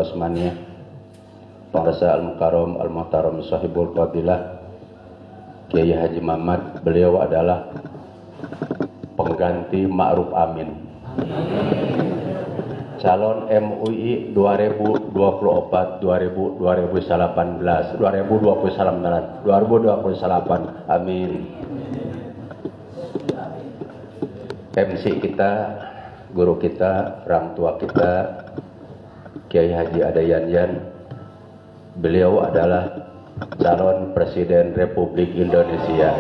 Osmaniyah, Pengrasa Al-Mukarram Al-Muhtaram Sahibul Fadilah Kiai Haji Mamat. Beliau adalah pengganti Ma'ruf Amin, calon MUI 2024 2018 2028. Amin. MC kita, guru kita, orang tua kita, Kiai Haji Adayanyan, beliau adalah calon Presiden Republik Indonesia.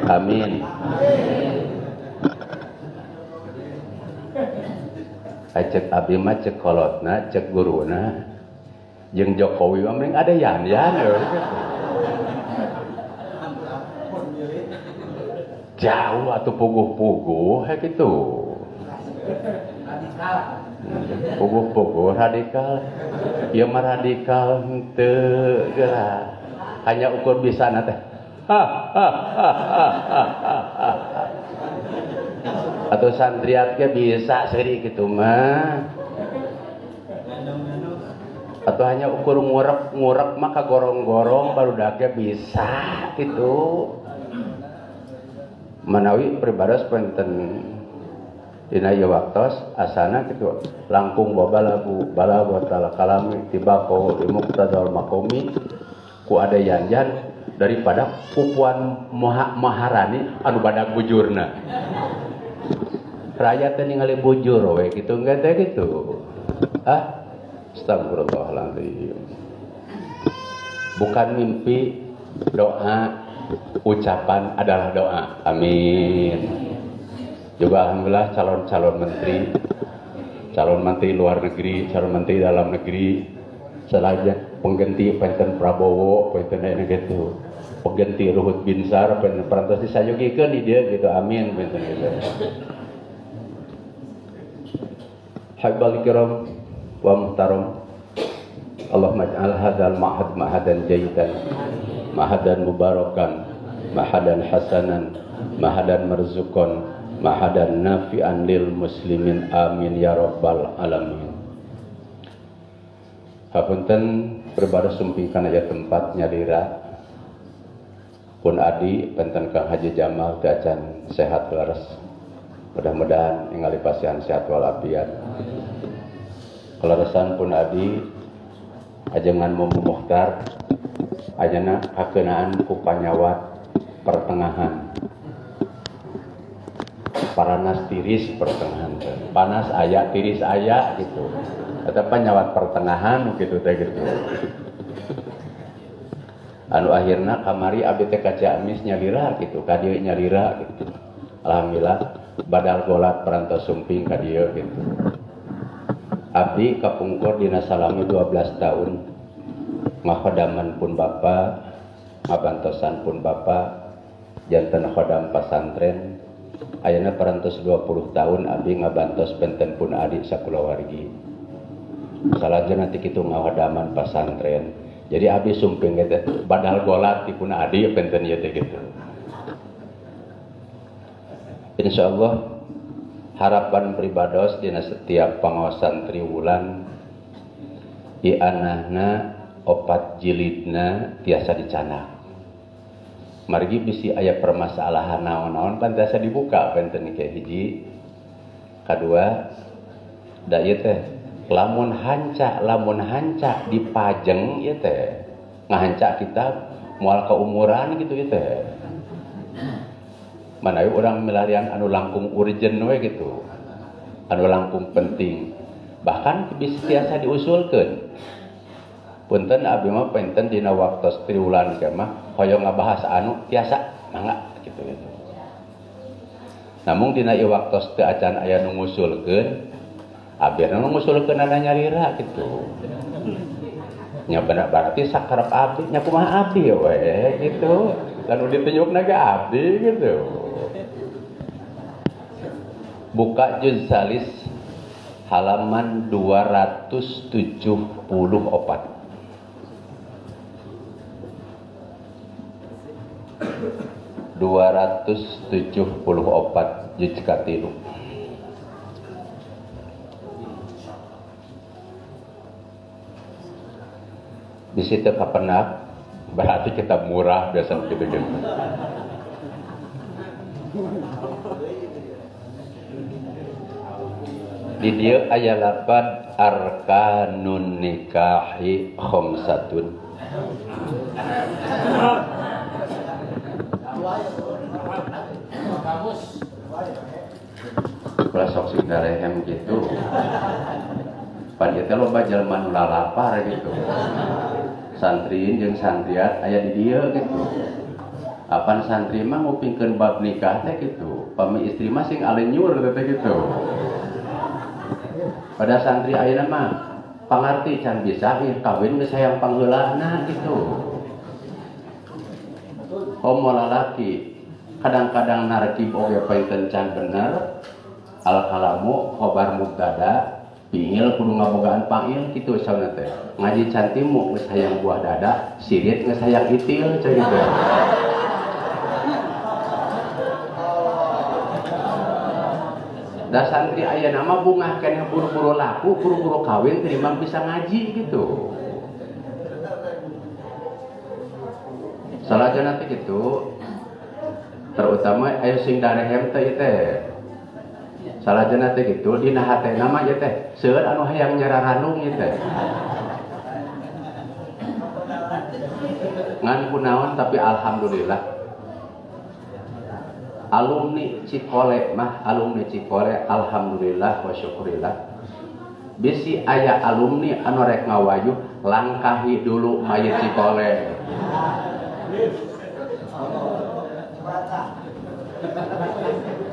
Amin. Cek abdi mah cek kolotna, cek guruna, jeung Jokowi mah mending ada yan. Jauh atau puguh-puguh gitu. Puguh-puguh radikal. Ieu mah radikal henteu geura. Hanya ukur bisa na teh. Atau santriat ge bisa seurik kitu mah. Atau hanya ukur ngurek mah kagorong-gorong barudak ge bisa gitu. Manawi pribados penten dina ieu waktos asana kitu langkung babalagu balagotal kalami tibako imuqtadal makomi ku ada yanjan daripada pupuan maharani anu badak bujurna. Raya teh ningali bujur we kitu engke teh kitu. Astagfirullahaladzim. Bukan mimpi, doa, ucapan adalah doa. Amin. Juga alhamdulillah calon menteri luar negeri, calon menteri dalam negeri, selanjutnya pengganti penten Prabowo, penten anu gitu. Pengganti Ruhut Binsar, penten parantos disayogikeun di dieu gitu. Amin penten gitu. Haibal kiram wa muhtaram. Allahumma ij'al hadzal ma'had ma'hadan jayyidan, ma'hadan mubarakan, ma'hadan hasanan, ma'hadan marzuqan, ma'hadan nafi'an lil muslimin. Amin ya rabbal alamin. Hapunten perbados sumpingkan aya tempat nyalira pun adi penten Kang Haji Jamal teh acan sehat leres. Mudah-mudahan ningali pasihan sehat walafiat. Keleresan pun adi ajengan Mumu Mukhtar ajana kakeunaan ku panyawat pertengahan. Paranas tiris pertengahan. Panas aya tiris aya gitu. Eta panyawat pertengahan gitu teh gitu. Anu akhirna kamari abdi teh ka Ciamis nyalira gitu, ka dieu nyalira gitu. Alhamdulillah badal golat perantos sumping ka dieu gitu. Abdi kapungkur dina salami 12 tahun. Ngakhadaman pun bapa, ngabantosan pun bapa, janten khodam pasantren. Ayeuna parantos 20 tahun abdi ngabantos penten pun adik sakulawargi. Salajeng nanti kitu ngakhadaman pasantren. Jadi abdi sumping teh badal golat ti pun adik penten ieu teh gitu. Insyaallah harapan pribados dina setiap pangaosan triwulan ianahna opat jilidna tiasa dicanak. Margi bisi aya permasalahan naon-naon pan tiasa dibuka penten ke hiji. Kadua da ieu teh lamun hanca dipajeng ieu teh ngahanca kita moal keumuran gitu ieu teh. Manawi urang milarian anu langkung urgen we gitu. Anu langkung penting. Bahkan bisa tiasa diusulkeun. Punten abdi mah penten dina waktos triwulan ke mah hoyong ngabahas anu tiasa mangga gitu gitu. Namun dina ieu waktos teu acan aya nu ngusulkeun, abdi nu ngusulkeun ada nyarira gitu. Nya bener berarti sakarep abdi nya kumaha abdi we gitu. Lalu ditunjukna ge abdi gitu. Buka juz salis halaman 274. 274 juz katilu. Di situ kapenak berarti kita murah biasa gitu gitu. Di dia aya 8 arkanun nikahi khamsatun. Kalau sok sing darehem gitu. Pan ieu teh loba jelema nu lalapar gitu. Santriin jeung santriat aya di dieu gitu. Apan santri mah ngupingkeun bab nikah teh gitu. Pami istri mah sing alenyur teh gitu. Pada santri ayeuna mah pangarti can bisa ieu kawin geus hayang pangheulana gitu. Homo lalaki kadang-kadang narki oge paeun can bener. Al kalamu khobar mubtada pingil kudu ngabogaan pangil kitu sauna teh. Ngaji cantimu geus hayang buah dada, sirit geus hayang itil cai gitu. Da santri ayeuna mah bungah keneh buru-buru laku, buru-buru kawin terima bisa ngaji gitu. Salajana teh kitu. Terutama aya sing darehem teh teh. Salajana teh gitu dina hatena mah ieu teh seueur anu hayang nyararanung ieu teh. Ngan kunaon tapi alhamdulillah alumni Cikole alhamdulillah wa syukurillah bisi aya alumni anu rek ngawayuh langkahi dulu mayit Cikole.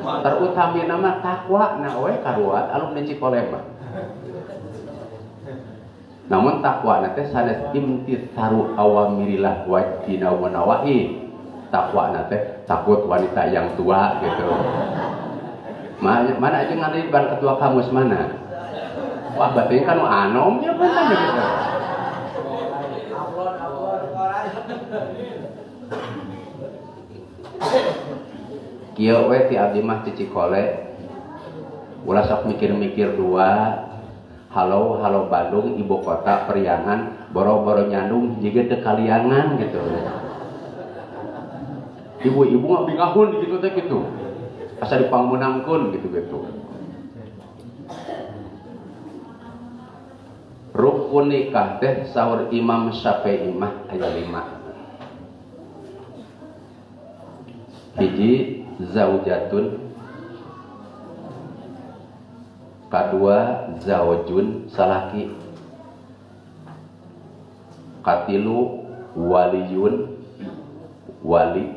Terutami nama takwa na we karuat alumni Cikole mah. Namun takwa na teh sanes imtitharu awamirillah wa ijtinabu nawahi. Takwa na teh takut wanita yang tua gitu. Mana aja ngadei ban ketua kamus mana? Wah batin kan anom ya bener gitu. Kieu we ti abdi mah ti Cikole. Ulah sok mikir-mikir dua. Halo Bandung ibu kota Periangan, boro-boro nyandung jiga teu kaliangan gitu. Ibu-ibu mah bingahun gitu teh gitu. Asa dipangmenangkeun gitu-gitu. Rukun nikah teh saur Imam Syafi'i mah aya 5. Hiji zaujatun, kadua zaujun salaki, katilu waliyun wali,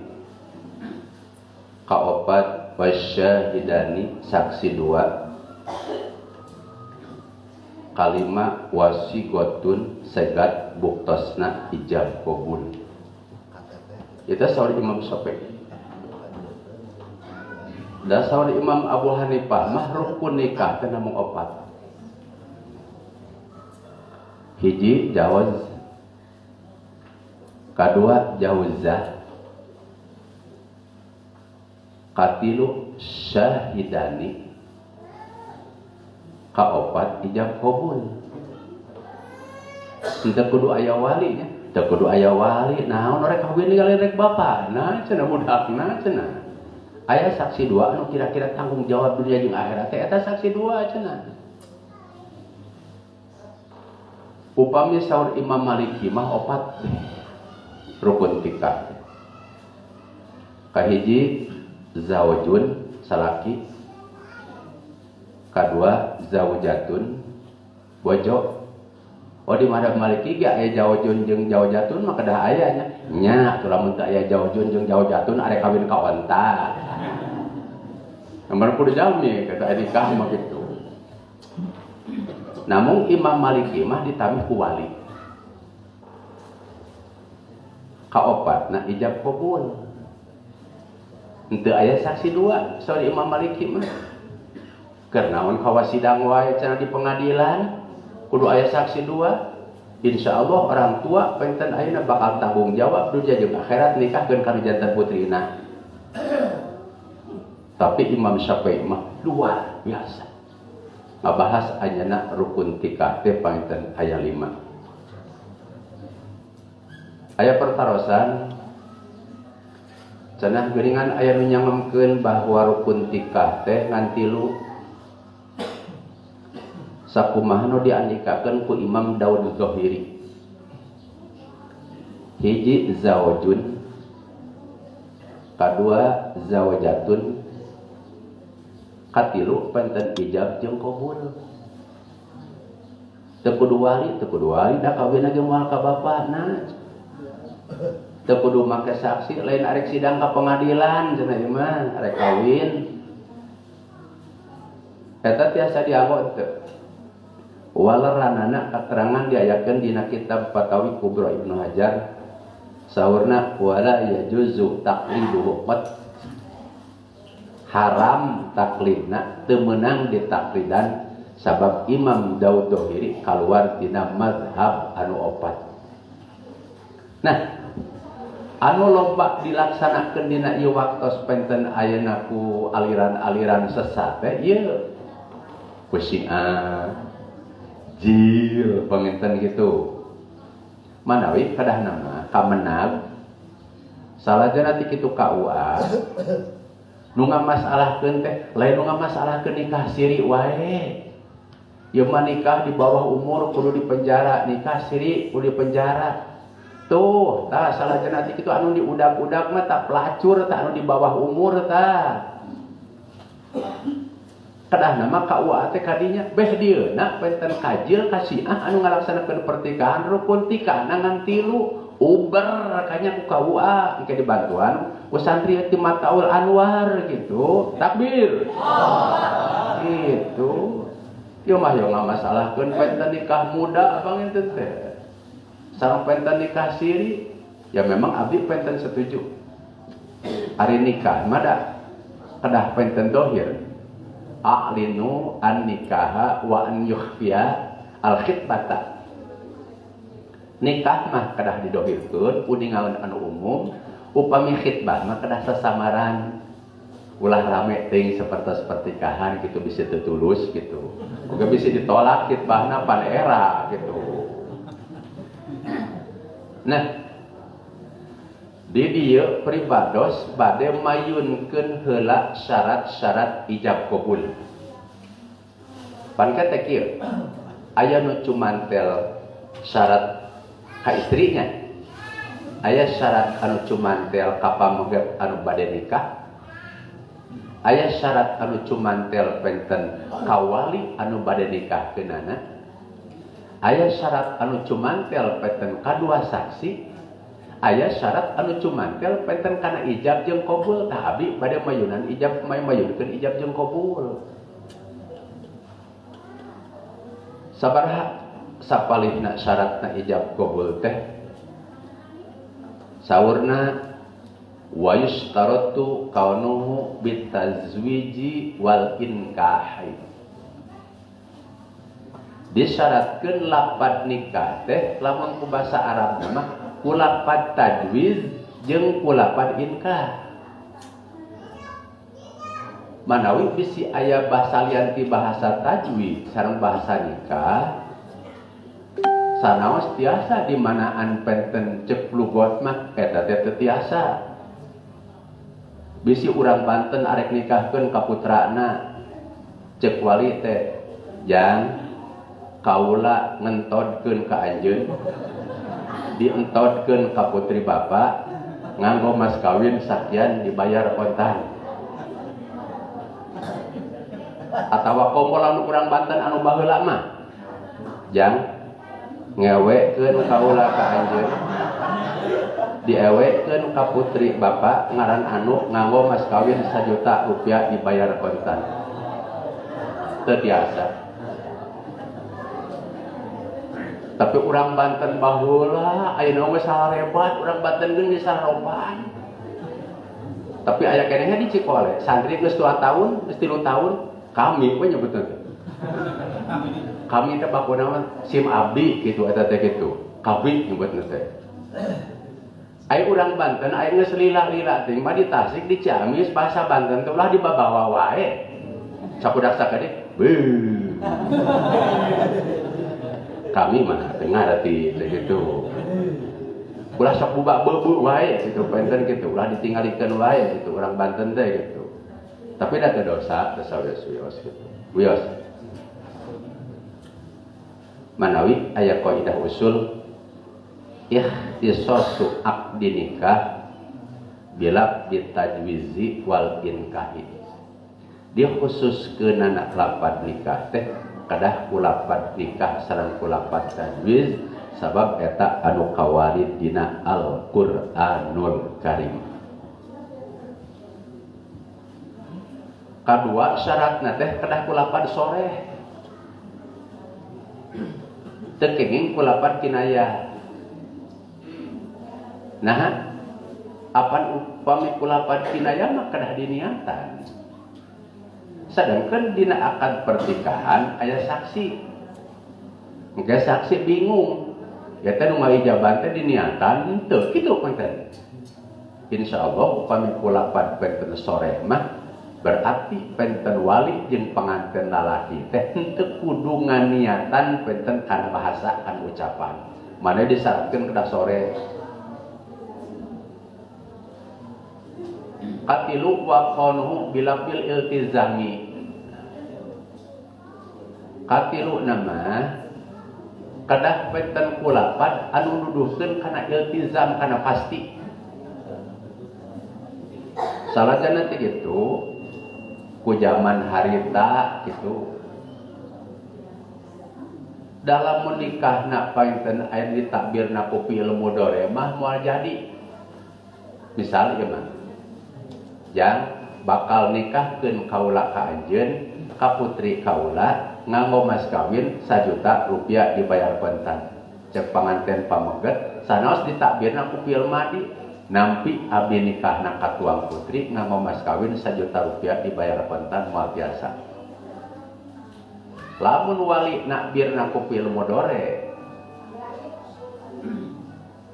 kaopat wasyahidani saksi 2, kalima wasigotun segat buktosna ijab qabul. Itu saur Imam Syafi'i. Dasar Imam Abu Hanifah mah rukun nikah teh namung 4. Hiji jawaz, kadua jawzah, katilu syahidani, kaopat ijab qabul. Teu kudu aya walinya, teu kudu aya wali. Naon rek kawin ningali rek bapana cenah budakna cenah. Aya saksi 2 anu kira-kira tanggung jawab dunia jeung akhirat teh eta saksi 2 cenah. Upami saur Imam Maliki mah 4 rukun nikah. Kahiji zaujun salaki, kadua zaujatun bojo. Oh di madhab Maliki ge aya zaujun jeung zaujatun mah kedah aya nya. Nya lamun teu aya zaujun jeung zaujatun are kawin ka onta. Nomor kudu jalmi kata nikah mah gitu. Namun Imam Maliki mah ditamih ku wali. Kaopatna ijab qabul. Henteu aya saksi 2 saur Imam Maliki mah. Keur naon kawasidang wae cenah di pengadilan kudu aya saksi 2. Insyaallah orang tua penten ayeuna bakal tanggung jawab dunia jeung akhirat nikahkeun ka jantan putrina. Tapi Imam Syafi'i mah luar biasa. Ngabahas ayeuna rukun nikah teh pangenten aya 5. aya pertarosan cenah geuningan aya nu nyangemkeun bahwa rukun tikah teh ngan 3 sakumaha nu diandikakeun ku Imam Daud Zahiri. Hiji zawjun, kadua zawjatun, katilu penten ijab jeung qabul. Teu kudu wali da kawin ge moal ka bapana. Teu kudu make saksi lain arek sidang ka pengadilan cenah ieu mah arek kawin. Eta tiasa dianggo teu. Walaranana katerangan diayakeun dina kitab Fatawi Kubra Ibnu Hajar. Saurna wala yajuzu taqlidu haram taklidna teu meunang ditaklidan sabab Imam Daud Zahiri kaluar tina mazhab anu opat. Nah, anu loba dilaksanakeun dina ieu waktos penten ayeuna ku aliran-aliran sesat teh ieu ku Syiah jil panginten gitu. Manawi kadah nama kamenag salajana ti kitu KUA nu ngamasalahkeun teh lain nu ngamasalahkeun nikah siri wae. Ieu mah nikah di bawah umur kudu dipenjara, nikah siri kudu dipenjara. Tuh, tah salajana ti kitu anu diudag-udag mah tah pelacur tah anu di bawah umur tah. Kedah nama KUA teh kadinya beh dieuna penten kajil ka Syiah anu ngalaksanakeun pertikahan rukun tikah ngan 3 uber kanya ku KUA engke dibantuan ku santri ti Mataul Anwar gitu. Takbir. Gitu. Ieu mah yo ngamasalahkeun penten nikah muda abang ente teh. Sareng penten nikah siri ya memang abdi penten setuju. Ari nikah mah da kedah penten dohir. A'linu an nikaha wa an yukhfiya al khitbata. Nikah mah kedah didohirkeun uningaun anu umum, upami khitbah mah kedah sasamaran. Ulah rame teuing sapertos pertikahan gitu bisa tetulus gitu. Uga bisa ditolak khitbahna pan era gitu. Nah, di dieu pribados bade mayunkeun heula syarat-syarat ijab qabul. Pan kata kieu, aya nu cumantel syarat ka istrinya. Aya syarat anu cumantel ka pamegep anu bade nikah. Aya syarat anu cumantel penten ka wali anu bade nikahkeunana. Aya syarat anu cumantel penten ka 2 saksi. Aya syarat anu cumantel penten kana ijab jeung qabul tah abdi bade mayunan ijab mayunkeun ijab jeung qabul. Sabaraha sapalihna syaratna ijab qabul teh? Saurna wa yustaratu kaunuhu bitazwiji wal inkahi. Disyaratkeun lapad nikah teh lamun ku basa Arab mah kulapad tajwiz jeung kulapad inkah. Manawi bisi aya basa lian ti bahasa tajwid sareng bahasa nikah. Sanaos tiasa di manaan penten cek lugot mah eta teh teu tiasa. Bisi urang Banten arek nikahkeun ka putrana cek wali teh jang kaula ngentodkeun ka anjeun dientodkeun ka putri bapak nganggo mas kawin sakian dibayar kontan. Atawa kompola nu kurang Banten anu baheula mah jang ngewekeun kaula ka anjeun diewekeun ka putri bapak ngaran anu nganggo mas kawin 1 juta rupiah dibayar kontan. Teu biasa. Tapi urang Banten baheula ayeuna geus salarebat urang Banten geus disararoban. Tapi aya keneh di Cikole santri geus 2 tahun geus 3 tahun kami we nyebutna teh. Kami teh bakuna mah sim abdi kitu eta teh kitu. Kami nyebutna teh. Aya urang Banten aya geus lila-lila teh mah di Tasik di Ciamis bahasa Banten teh ulah dibabawa wae. Sakudak sakade beuh. Kami mah dengar hati begitu. ulah sok buba bebu wae gitu penten gitu ulah ditinggalikeun wae gitu urang Banten teh gitu tapi da teu dosa wios gitu wios manawi aya kaidah usul ikhtisasu aqdi nikah bila bitajwizi wal inkahi dia khusus ke anak lapad nikah teh kadah kulapad nikah sareng kulapad tajwiz sabab eta anu kawarid dina Al-Qur'anul Karim. Kadua syaratna teh kedah kulapad soreh. Teu kenging kulapad kinayah. Nah, apan upami kulapad kinayah mah kedah diniatan. Sedangkan dina akad pernikahan aya saksi. Engke saksi bingung. Ya teh nu ngaijaban teh diniatan henteu kitu panten. Insyaallah upami kulapad penten sore mah berarti penten wali jeung panganten lalaki teh henteu kudu nganiatan penten kana bahasa kan ucapan. Mane disyaratkeun kedah sore. Qatilu wa qanuhu bila bil iltizami. Qatilu nama kadah penten kulapad anu nuduhkeun kana iltizam kana pasti. Salajana teh kitu ku zaman harita kitu. Dalam menikahna painten aya ditakbirna ku fi'il mudhari mah moal jadi. Misal ieu mah. Jang bakal nikahkeun kaula ka anjeun ka putri kaula nganggo mas kawin 1 juta rupiah dibayar pentan cek panganten pameget sanaos ditakbirna ku fi'il madi nampi abdi nikahna ka tuang putri nganggo mas kawin 1 juta rupiah dibayar pentan moal biasa lamun wali nakbirna ku fi'il mudhari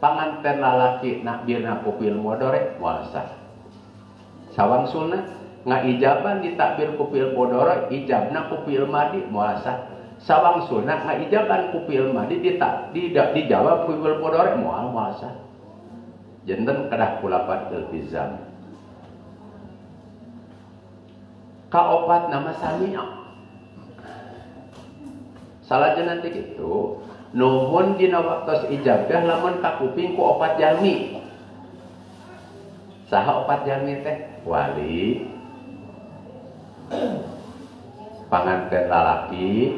panganten lalaki nakbirna ku fi'il mudhari moal sah sawangsulna ngaijaban ditakbir ku fi'il mudhari ijabna ku fi'il madi moal sah sawangsulna ngaijaban ku fi'il madi dijawab ku fi'il mudhari moal sah jenten kedah kulapad iltizam kaopat nama sami'a salajana teh kitu nuhun dina waktos ijabah lamun ka kuping ku opat jalmi saha opat jalmi teh wali panganten lalaki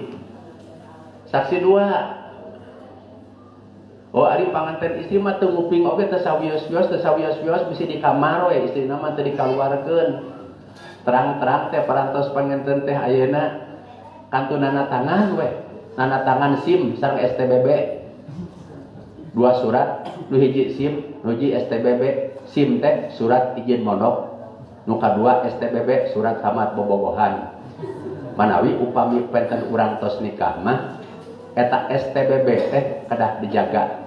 saksi 2 oh ari panganten istri mah teu nguping oge teu sawios-wios bisi di kamar we istrina mah teu dikaluarkeun terang-terang teh parantos panganten teh ayeuna kantu nana tangan we nana tangan SIM sareng STBB 2 surat nu hiji SIM nu hiji STBB SIM teh surat izin mondok nu kadua STBB surat tamat bobogohan manawi upami penten urang tos nikah mah eta STBB teh kedah dijaga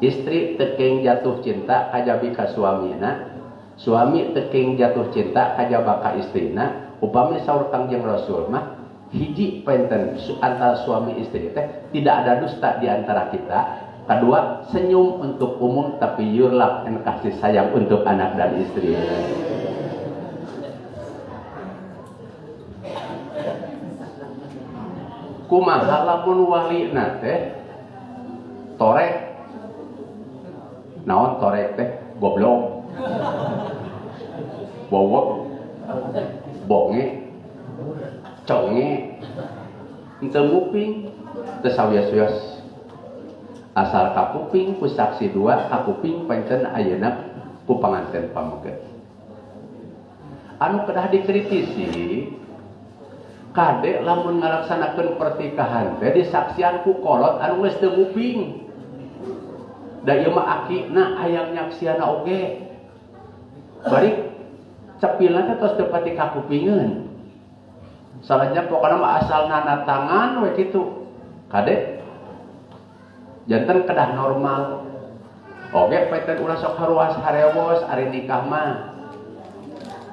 istri teu jatuh cinta kajabi ka suamina suami teu jatuh cinta kajaba ka istrina upami saur Kangjeng Rasul mah hiji penten antara suami istri teh tidak ada dusta di antara kita kedua senyum untuk umum tapi yurlap dan kasih sayang untuk anak dan istri kumaha lamun walina teh torek naon torek teh goblok bowok bonge conge henteu nguping teu sawios-wios asal kapuping ku saksi 2 kapuping pancen ayeuna ku panganten pameget anu kedah dikritisi kade lamun ngalaksanakeun pernikahan teh disaksian ku kolot anu geus teu nguping da ieu mah akina hayang nyaksiana oge bari cepilna teh tos teu pati kakupingeun salahnya pokokna mah asal nana tangan we kitu kade janten kedah normal oge peten urang sok haruas harewos ari nikah mah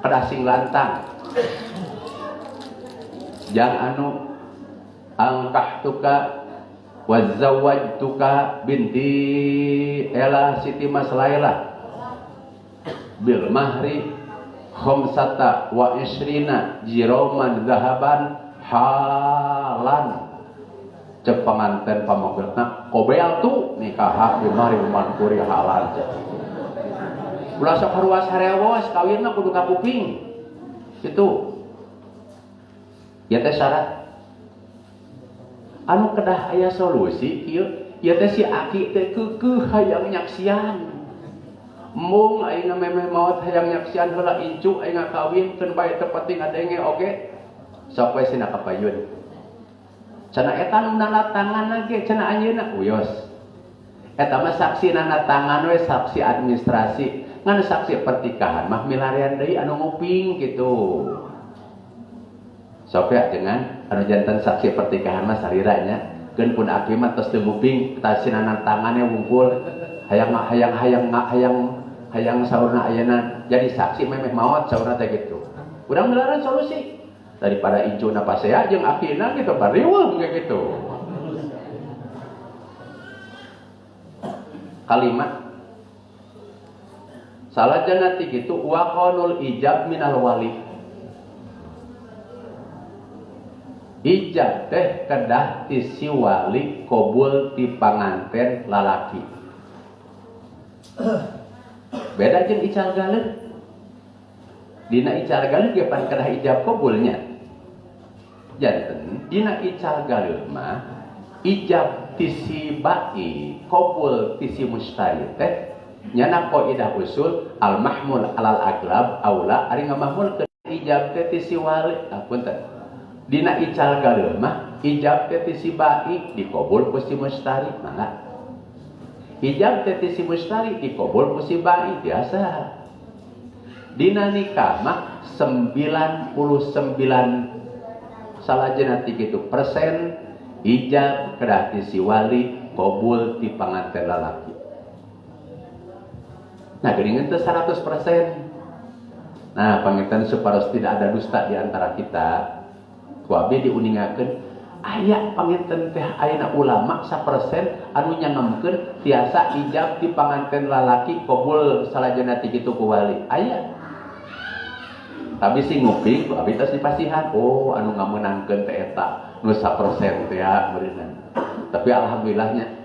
kedah sing lantang jang anu angkah tuka wa zawwajtuka binti ela Siti Mas Laila bil mahri khamsata wa isrina jiroman zahaban halan cek pengantin pamogretna kobel tu nikah bil mahri mankuri halan ulah sok haruas harewas kawinna kudu kapuping itu ya teh syarat anu kedah aya solusi ieu ya teh si aki teh keukeuh hayang nyaksian mung ayeuna memeh maot hayang nyaksian heula incu ayeuna kawinkeun bae teu penting adenge oge sok we sina kapayun cenah eta nu nanatangan ge cenah anjeunna uyos eta mah saksi nanatangan we saksi administrasi ngan saksi pertikahan mah milarian deui anu nguping kitu sok ya dengan anu janten saksi pertikahan mah sariranya keun pun aki mah tos teu nguping tas nanatangannya wungkul hayang saurna ayeuna jadi saksi memeh maot saurna teh gitu urang milarian solusi daripada incuna pasea jeung akina gitu bariweuh kayak gitu kalimat salajana ti kitu wa qanul ijab minal wali ijab teh kedah ti si wali qabul ti panganten lalaki beda jeung ical galeud dina ical galeud ge pan kedah ijab qabulnya janten dina ical galeud mah ijab ti si bai qabul ti si mustari teh nyana qaidah usul al mahmul alal aglab aula ari ngamahmul ke ijab teh ti si wali apunten dina ical galeud mah ijab teh ti si bai dikabul ku si mustari mangga ijab teh ti si mustari dikabul ku si bai biasa dina nikah mah 99 salajana ti kitu persen ijab kedah ti si wali qabul ti panganten lalaki nah geuningan teh 100%. Nah, panginten supados tidak ada dusta di antara kita. Ku abdi diuningakeun aya panginten teh ayeuna ulama 1% anu nyangemkeun tiasa ijab di panganten lalaki qabul salajana ti kitu ku wali. Aya. Tapi sing nguping ku abdi tos dipasihan, oh anu ngameunangkeun teh eta nu 1% teh meureunna. Tapi alhamdulillahnya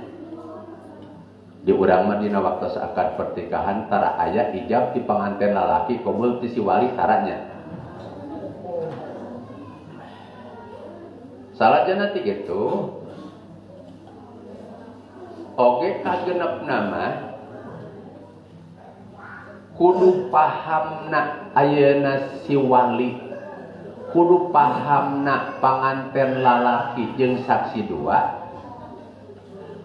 di urang mah dina waktu akad pertikahan tara aya ijab di panganten lalaki qabul ti si wali taranya. Salajana ti kitu oge kagenepna mah kudu pahamna ayeuna si wali kudu pahamna panganten lalaki jeung saksi dua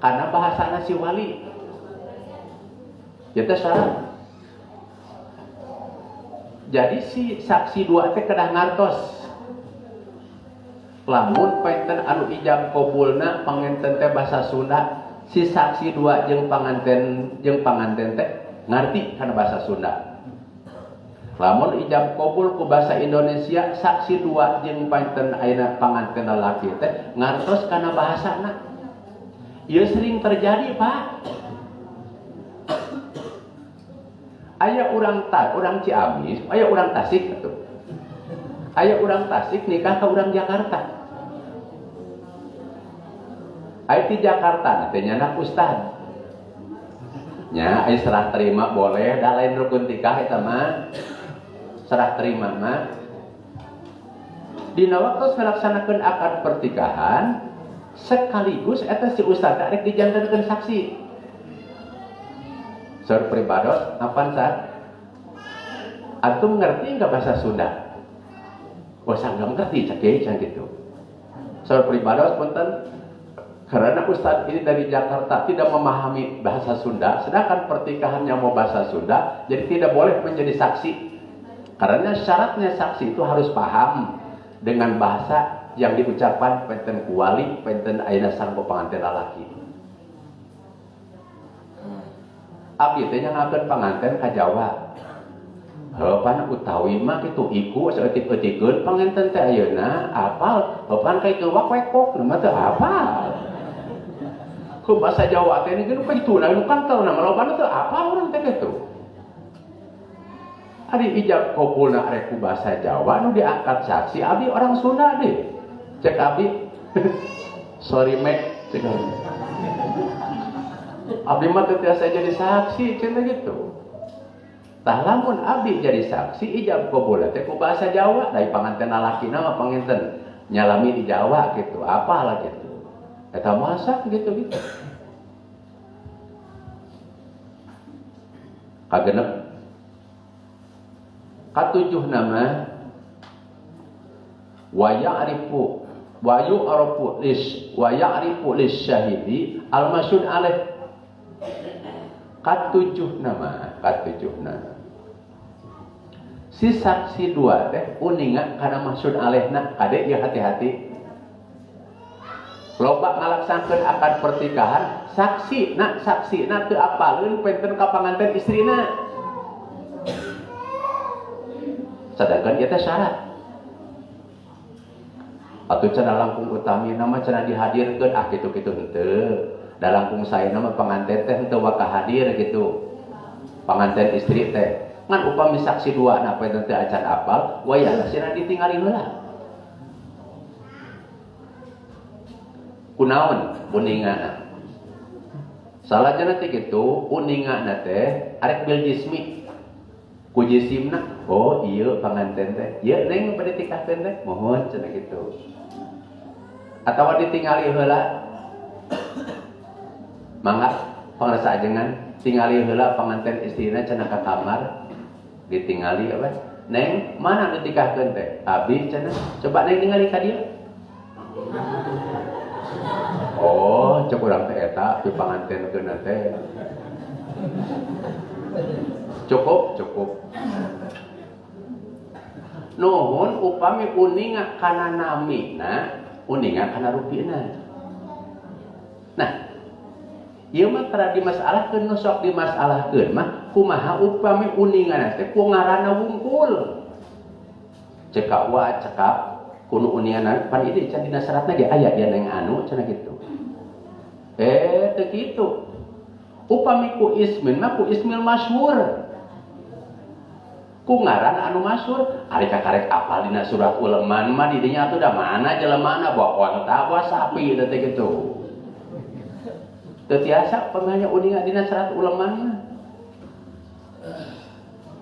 karena bahasana si wali kita syarat. Jadi si saksi dua teh kedah ngartos. Lamun painten anu ijab qabulna panganten teh basa Sunda, si saksi dua jeung panganten teh ngarti kana basa Sunda. Lamun ijab qabul ku basa Indonesia, saksi dua jeung painten ayeuna panganten lalaki teh ngartos kana bahasana. Ieu sering terjadi, Pak. Aya urang Ciamis, aya urang Tasik atuh. Aya urang Tasik nikah ka urang Jakarta. Aya ti Jakarta teh nyana ustad. Nya aya serah terima boleh, da lain rukun nikah eta mah. Serah terima mah. Dina waktu melaksanakeun akad pertikahan sekaligus eta si ustad rek dijantankeun saksi. Saur pribados, apaan saat? Antum ngerti nggak bahasa Sunda? Oh, saya nggak ngerti, cek gitu. Saur pribados, punten, karena Ustadz ini dari Jakarta tidak memahami bahasa Sunda, sedangkan pernikahannya mau bahasa Sunda, jadi tidak boleh menjadi saksi. Karena syaratnya saksi itu harus paham dengan bahasa yang diucapkan penten kuali, penten ayeuna sangko panganten lalaki. Abdi teh nyangakeun panganten ka Jawa. Heupan utawi mah kitu iku saeutik-eutikeun panganten teh ayeuna apal, heupan ka kitu wak wekok mah teu apal. ke bahasa Jawa teh ini kan itu nah kan tahu nama loba teh apa orang teh gitu. Ari ijab kopulna arek ku bahasa Jawa nu diangkat saksi abi orang Sunda deh. Cek abi. Sorry Mek, cek abi. Abi mah teu tiasa jadi saksi cenah gitu. Tah lamun abi jadi saksi ijab kopulna teh ku bahasa Jawa dari panganten lalakina mah panganten nyalami di Jawa gitu. Apalah gitu. Eta masak gitu-gitu. Kagenep katujuh nama wa ya'rifu wa yu'rafu lis syahidi al masyhud alaih. Katujuh nama si saksi dua teh uninga kana maksud alaihna kade ya hati-hati loba ngalaksankeun akad pertikahan saksina teu apaleun penten ka panganten istrina. Sedangkan ieu teh syarat. Atuh cenah langkung utami nama cenah dihadirkeun kitu-kitu henteu. Da langkung saena mah panganten teh henteu waka hadir gitu. Panganten istri teh. Ngan upami saksi dua na poe teh acan apal, wayahna cenah ditingali heula. Kunaon uningana? Salajana teh kitu, uningana teh arek bil jismi. Ku jisimna, oh iya panganten teh, iya neng pada tikahkeun teh, mohon cenah kitu. Atawa ditingali heula, mangga pangrasa ajengan, tingali heula panganten istrina cenah ka kamar, ditingali apa? Neng mana ditikahkeun teh? Abi cenah, coba neng tingali ka dieu. Oh, cek urang teh eta di pangantenkeun teh. Cukup. Nuhun upami uninga kana namina, uninga kana rupina. Nah, ieu mah tara dimasalahkeun nu sok dimasalahkeun mah kumaha upami uningana teh ku ngaranna wungkul. Cekak wa cekap kuno uningan pan ieu can dina syaratna ge aya aya neng anu cenah kitu. Teu kitu. Upami ku ismin mah ku ismil masyhur. Ku ngaran anu masyhur, ari kakarek apal dina surah Uleman mah di dinya atuh da mana jelemana bawa tawa sapi teh kitu. Teu tiasa panganya uningan dina surat Uleman mah.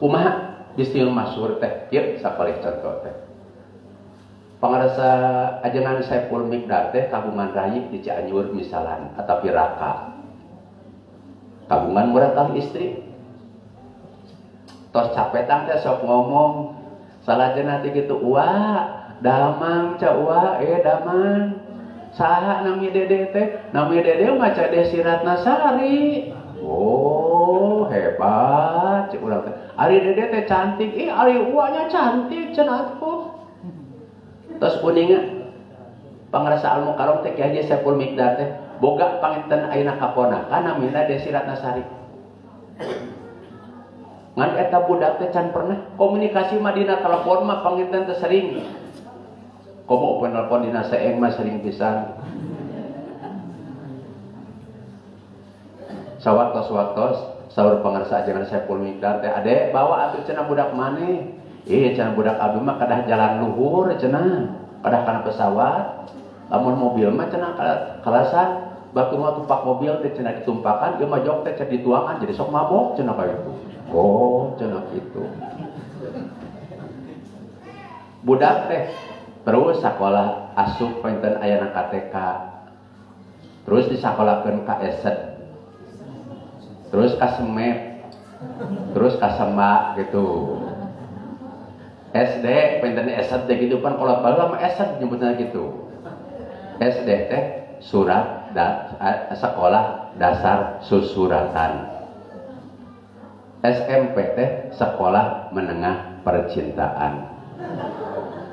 Kumaha ismil masyhur teh? Ieu sakoleh contoh teh. Pangarasa ajengan Saiful Miqdar teh kagungan rayi di Cianjur misalan atapi Raka. Kagungan murah kali istri. Tos capetang teh sok ngomong salajana teh kitu wah damang ca wah damang saha nami dede teh nami dede mah ca Desiratna Sari. Oh hebat cik urang teh ari dede teh cantik ari uanya cantik cenah atuh. Tos kuninga pangrasa Al Mukarram teh Ki Haji Saiful Miqdar teh boga panginten ayeuna kaponakan namina Desiratna Sari. Ngan eta budak teh can pernah komunikasi mah dina telepon mah panginten teh sering. Komo open telepon dina seeng mah sering pisan. Sawaktos saur pangarsa ajengan Saiful Miqdar teh ade bawa atuh cenah budak maneh. Cenah budak abi mah kadah jalan luhur cenah, kadah kana pesawat. Lamun mobil mah cenah kalasan batu mah tumpak mobil teh cenah ditumpakan, ieu mah jok teh cenah dituangan jadi sok mabok cenah ka itu. Oh, cenah kitu. Budak teh terus sakola asup penten ayana KTK. Terus disakolahkeun ka Esed. Terus ka Semet. Terus ka Sembak gitu. SD penten Esed teh gitu pan kalau baheula mah Esed nyebutna gitu. SD teh surat sekolah dasar susuratan. SMP teh sekolah menengah percintaan.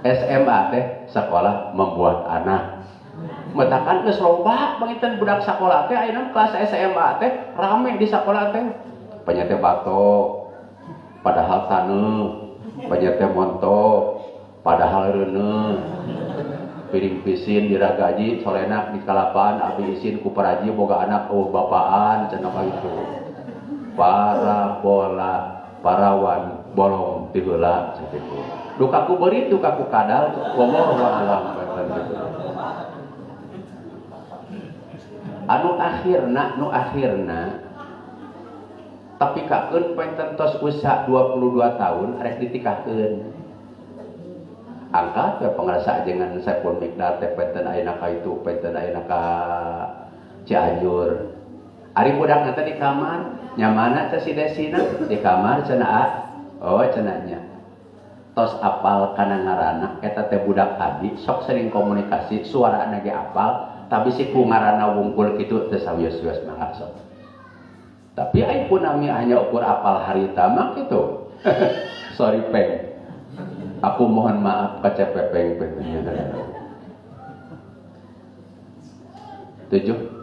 SMA teh sekolah membuat anak. Metakan geus loba panginten budak sakola teh ayeuna kelas SMA teh rame di sakola teh. Panya teh bato padahal taneuh, panya teh montok padahal reuneuh. piring pisin diragaji solenak di kalapan abi isin ku paraji boga anak bapaan cenah itu para bola parawan bolong ti heula sakitu duka ku beurit duka ku kadal wallahu a'lam anu akhirna tapi kakeun penten tos usia 22 tahun rek ditikahkeun angkat ya pengrasa dengan Saiful Miqdar teh penten ayeuna ka itu penten ayeuna ka Cianjur ari budak nanti di kamar nyamana teh si desina di kamar cenah oh cenahnya tos apal kana ngaranna eta teh budak hadi sok sering komunikasi suarana ge apal tapi si ku ngaranna wungkul kitu teu sawios-wios mangga sok tapi ai pun nami hanya ukur apal harita mah kitu sorry peng aku mohon maaf kecepepeng pengnya 7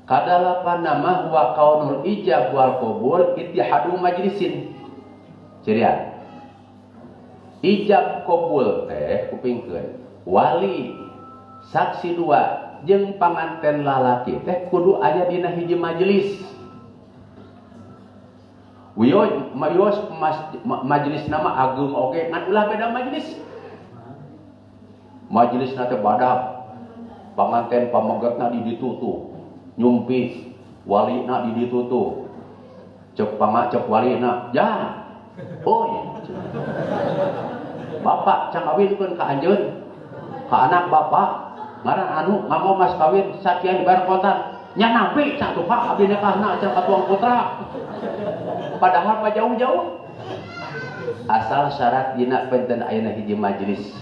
kadalapan nama wa kaunul ijab wal qabul ittihadu majlisin ceria ijab qabul teh kupingkeun wali saksi dua jeung panganten lalaki teh kudu aya dina hiji majelis wios majelis nama agung oge ngan ulah beda majelis teh badak panganten pamenggetna di ditutu nyumpi walina di ditutu cek walina jangan oh bapak can kawinkeun ka anjeun ka anak bapak ngaran anu ngamo mas kawin sakian dibayar kontan nya napi satu pak abdi nikahna can katuang putra padahal pa jauh-jauh asal syarat dina penten ayeuna hiji majelis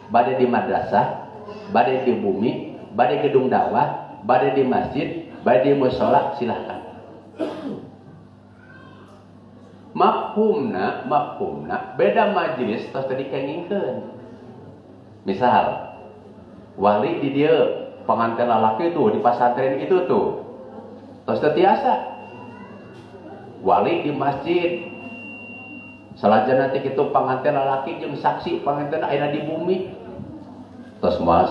bade di madrasah bade di bumi bade gedung dakwah bade di masjid, bade di mushola silahkan. Mafhumna beda majelis tos tadi kengingkeun. Misal wali di dieu pengantin lalaki tuh di pasantren itu tuh. Tos tiasa. Wali di masjid. Salajana teh kitu pengantin lalaki jeung saksi pengantin ayeuna di bumi. Tos moal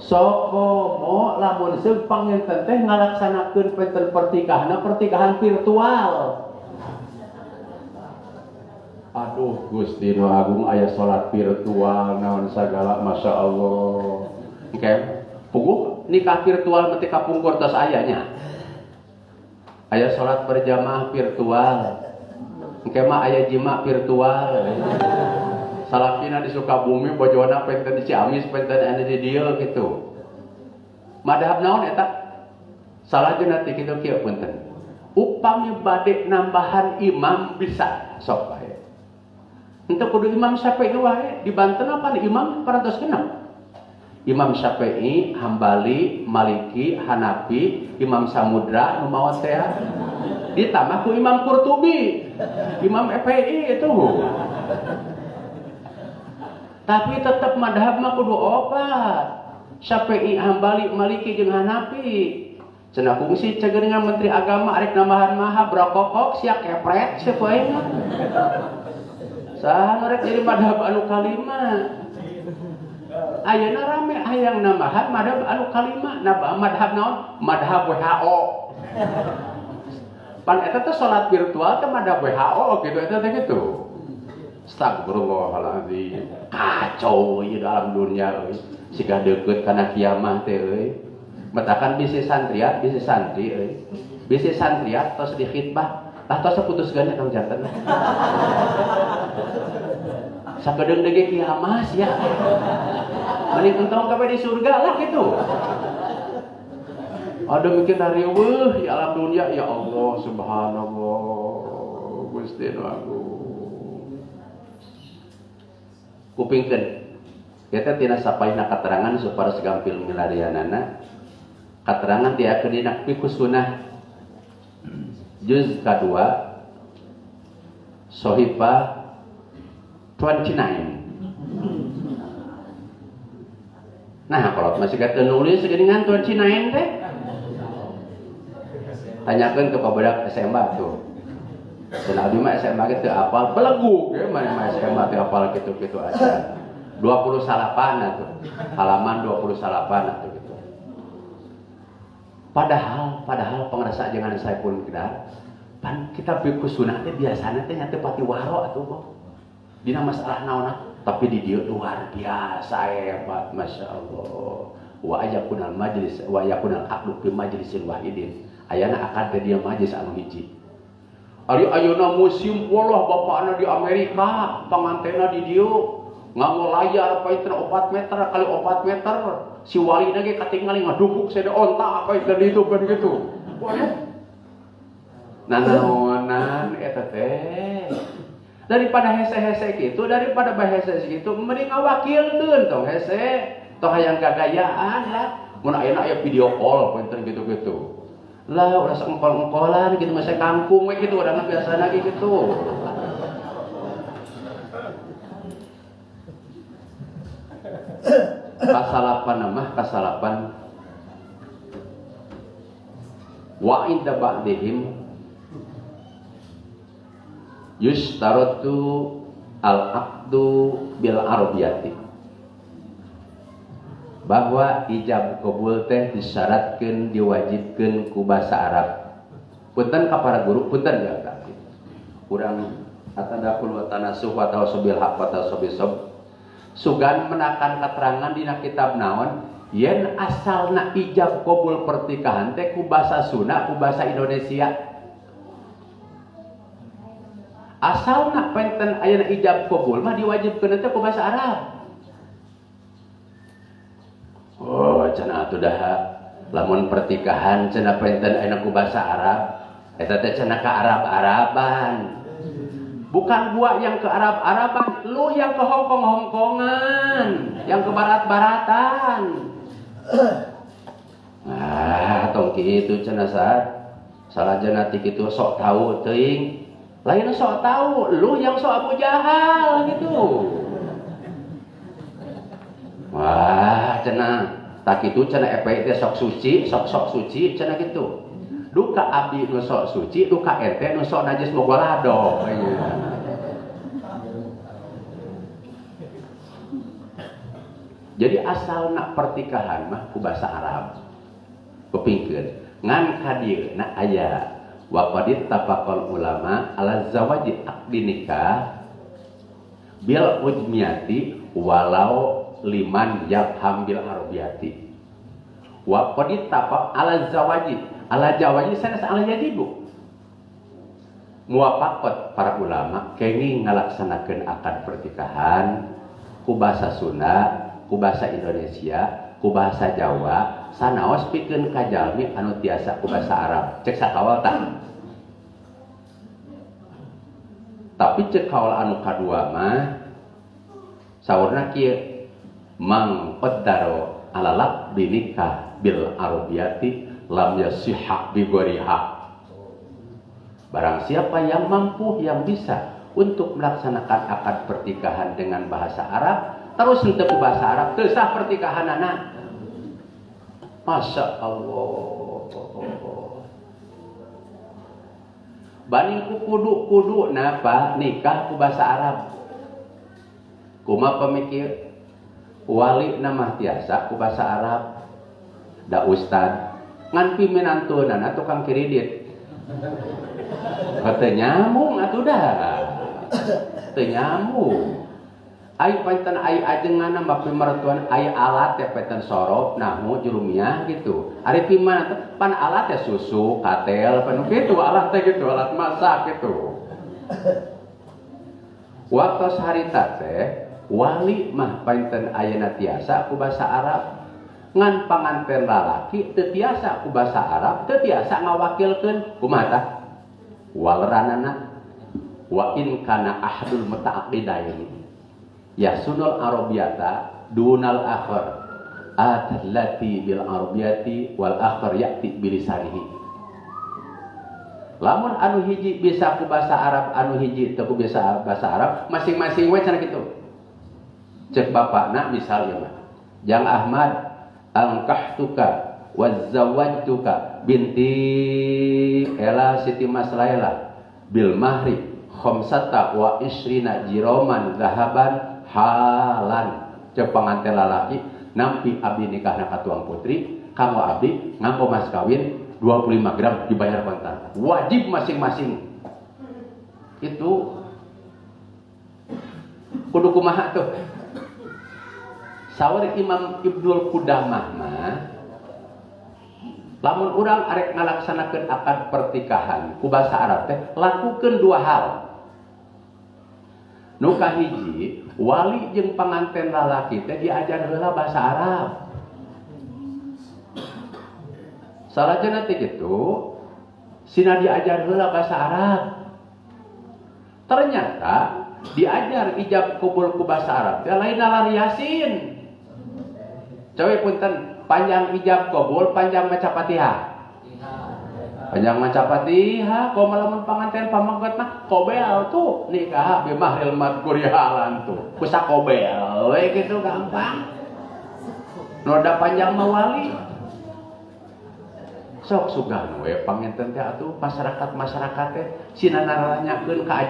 sokomo lamun seug panginten teh ngalaksanakeun penten pertikahan virtual. Aduh Gusti nu agung aya salat virtual naon sagala masyaallah. Engke puguh nikah virtual mati kapungkur tos aya nya. Aya salat berjamaah virtual. Engke mah aya jima virtual. Salakina di Sukabumi, bojona penten di Ciamis, penten anu di dieu gitu. Madhab naon eta? Salahjeuna teh kitu kieu punten. Upami bade nambahan imam bisa sok bae. Henteu kudu Imam Syafi'i wae, di Banten apa imam parantos genep. Imam Syafi'i, Hambali, Maliki, Hanafi, Imam Samudra nu maot teh. Ditambah ku Imam Qurtubi, Imam FPI itu. Tapi tetap madhab mah kudu opat. Syafi'i, Hambali, Maliki jeung Hanafi. Cenah kungsi cegeungan Menteri Agama arek nambahan maha brokokok sia kepret sia poe mah. Saha rek jadi madhab anu kalima. Ayeuna rame hayang nambahan madhab anu kalima. Madhab naon? Madhab WHO. Pan eta teh salat virtual teh madhab WHO gitu eta teh gitu. Astagfirullahaladzim. Kacau ieu dalam dunia euy. Siga deukeut kana kiamah teh euy. Metakan bisi santriat, bisi santri euy. Bisi santriat tos di khitbah, tah tos putus gana kang janten. Sakedeung dege kiamah sia. Mending entong kabeh di surga lah gitu. Ada mikir dari ya alam dunia ya Allah subhanallah Gusti nu agung. Kupingkeun eta tina sapaina katerangan supaya segampil milarianana katerangan diakeun dina fiqh sunnah juz kadua Sohifa 29. Nah kalau masih kata nulis segeringan 29 teh tanyakeun ke pabudak SMA tuh Cenah abdi mah SMA ge teu apal belegug ge mah SMA teu apal kitu-kitu aja. 28 atuh. Halaman 28 atuh gitu. Padahal pengrasa jangan saya pun kidar. Pan kita biku sunah teh biasana teh nya teu pati waro atuh kok. Dina masalah naonna, tapi di dieu luar biasa hebat masyaallah. Wa ayakunal majlis wa yakunal aqdu fi majlisin wahidin. Ayana akad teh dia majlis anu hiji. Ari ayeuna museum polah bapakna di Amerika, pangantena di dieu. Nganggo layar paitna 4 meter kali 4 meter. Si walina ge katingali ngadubuk sede onta apa itu ditu kan gitu. Waduh. Nanaonan eta teh. Daripada hese-hese gitu, daripada bahese gitu, mending ngawakilkeun tong hese. Toh hayang gagayaan lah. Mun ayeuna aya video call pointer gitu-gitu. Lah udah engkol-engkolan gitu masa kangkung we gitu urang biasana gitu. Kasalapan wa inda ba'dihim yustaratu al-aqdu bil arabiyati, bahwa ijab qabul teh disyaratkeun diwajibkeun ku basa Arab. Punten ka para guru, punten ya tah. Urang atadakul wa tanasuh wa tawassul haq wa tawassul bisabr. Sugan menakan keterangan dina kitab naon yen asalna ijab qabul pertikahan teh ku basa Sunda ku basa Indonesia. Asalna penten ayeuna ijab qabul mah diwajibkeun teh ku basa Arab. Oh, cenah atuh dah lamun pertikahan cenah penten ayeuna ku basa Arab, eta teh cenah ka Arab-Araban. Bukan gua yang ke Arab-Araban, lu yang ke Hongkong-Hongkongan, yang ke Barat-Baratan. Nah, tong kitu cenah salajan ati kitu sok tahu teuing. Lain sok tahu, lu yang sok Abu Jahal gitu. Wah, cenah tak kitu cenah epe teh sok suci, sok suci cenah kitu. Duka abdi nu sok suci, duka ente nu sok najis boga lado. Jadi asal nak pertikahan mah ku basa Arab. Kepingkeun ngan ka dieu na aya wa qadit tafaqal ulama ala zawaji aqdi nikah bil ujmiyati walau liman yafham bil arabiyati. Wa qadit tafaq ala zawaji ala jawaji sanes ala yajibu muwafaqat para ulama kenging ngalaksanakeun akad pertikahan ku basa Sunda, ku basa Indonesia, ku basa Jawa, sanaos pikeun ka jalmi anu tiasa ku basa Arab. Cek sakawal tah. Tapi cek kawal anu kadua mah saurna kieu mang qaddaro alalak binikah bil arabiyati lam yasihha bi ghariha. Barang siapa yang mampu, yang bisa untuk melaksanakan akad pertikahan dengan bahasa Arab, terus henteu ku bahasa Arab teu sah pertikahanana. Masya Allah. Banding ku kudu napa nikah ku bahasa Arab. Kumaha pemikir wali nama tiasa ku bahasa Arab. Da ustad ngan piminantunana tukang kredit. Teu nyambung atuh dah. Teu nyambung. Ai painten ai ajenganna mbak pimertuan ai alat teh painten sorop nahu jurumiah gitu. Ari piman pan alat teh susu, katel, pan kitu alat teh gitu, alat masak gitu. Waktu harita teh wali mah painten ayeuna tiasa ku basa Arab. Ngan panganten lalaki teu tiasa ku basa Arab, teu tiasa ngawakilkeun kumaha tah? Walranana wa in kana ahadul muta'aqqidaini yasunul arabiyata dunal akhar atallati bil arabiyati wal akhar ya'ti bilisanihi. Lamun anu hiji bisa ku basa Arab, anu hiji teu ku bisa basa Arab, masing-masing we cenah kitu. Cek bapakna misalnya mah Jang Ahmad angkahtuka wazawajtuka binti Ela Siti Mas Laila bil mahri khamsata wa isrina jiroman zahaban halan cek panganten lalaki nampi abdi nikahna ka tuang putri kanggo abdi nganggo mas kawin 25 gram dibayar kontan wajib masing-masing itu kudu kumaha tuh saur Imam Ibnul Qudamah mah lamun urang arek ngalaksanakeun akad pertikahan ku basa Arab teh lakukeun dua hal nu kahiji wali jeung panganten lalaki teh diajar heula basa Arab salajana teh kitu sina diajar heula basa Arab ternyata diajar ijab kabul ku basa Arab teh lain lari Yasin cewek punten panjang ijab kabul panjang maca Fatihah panjang maca Fatihah kok lamun panganten pamaget mah kobel tuh nikah bi mahril madkur halan tuh kusa kobel we gitu gampang noda panjang mawali sok sugan we panganten teh atuh masyarakat teh sina naranyakeun ka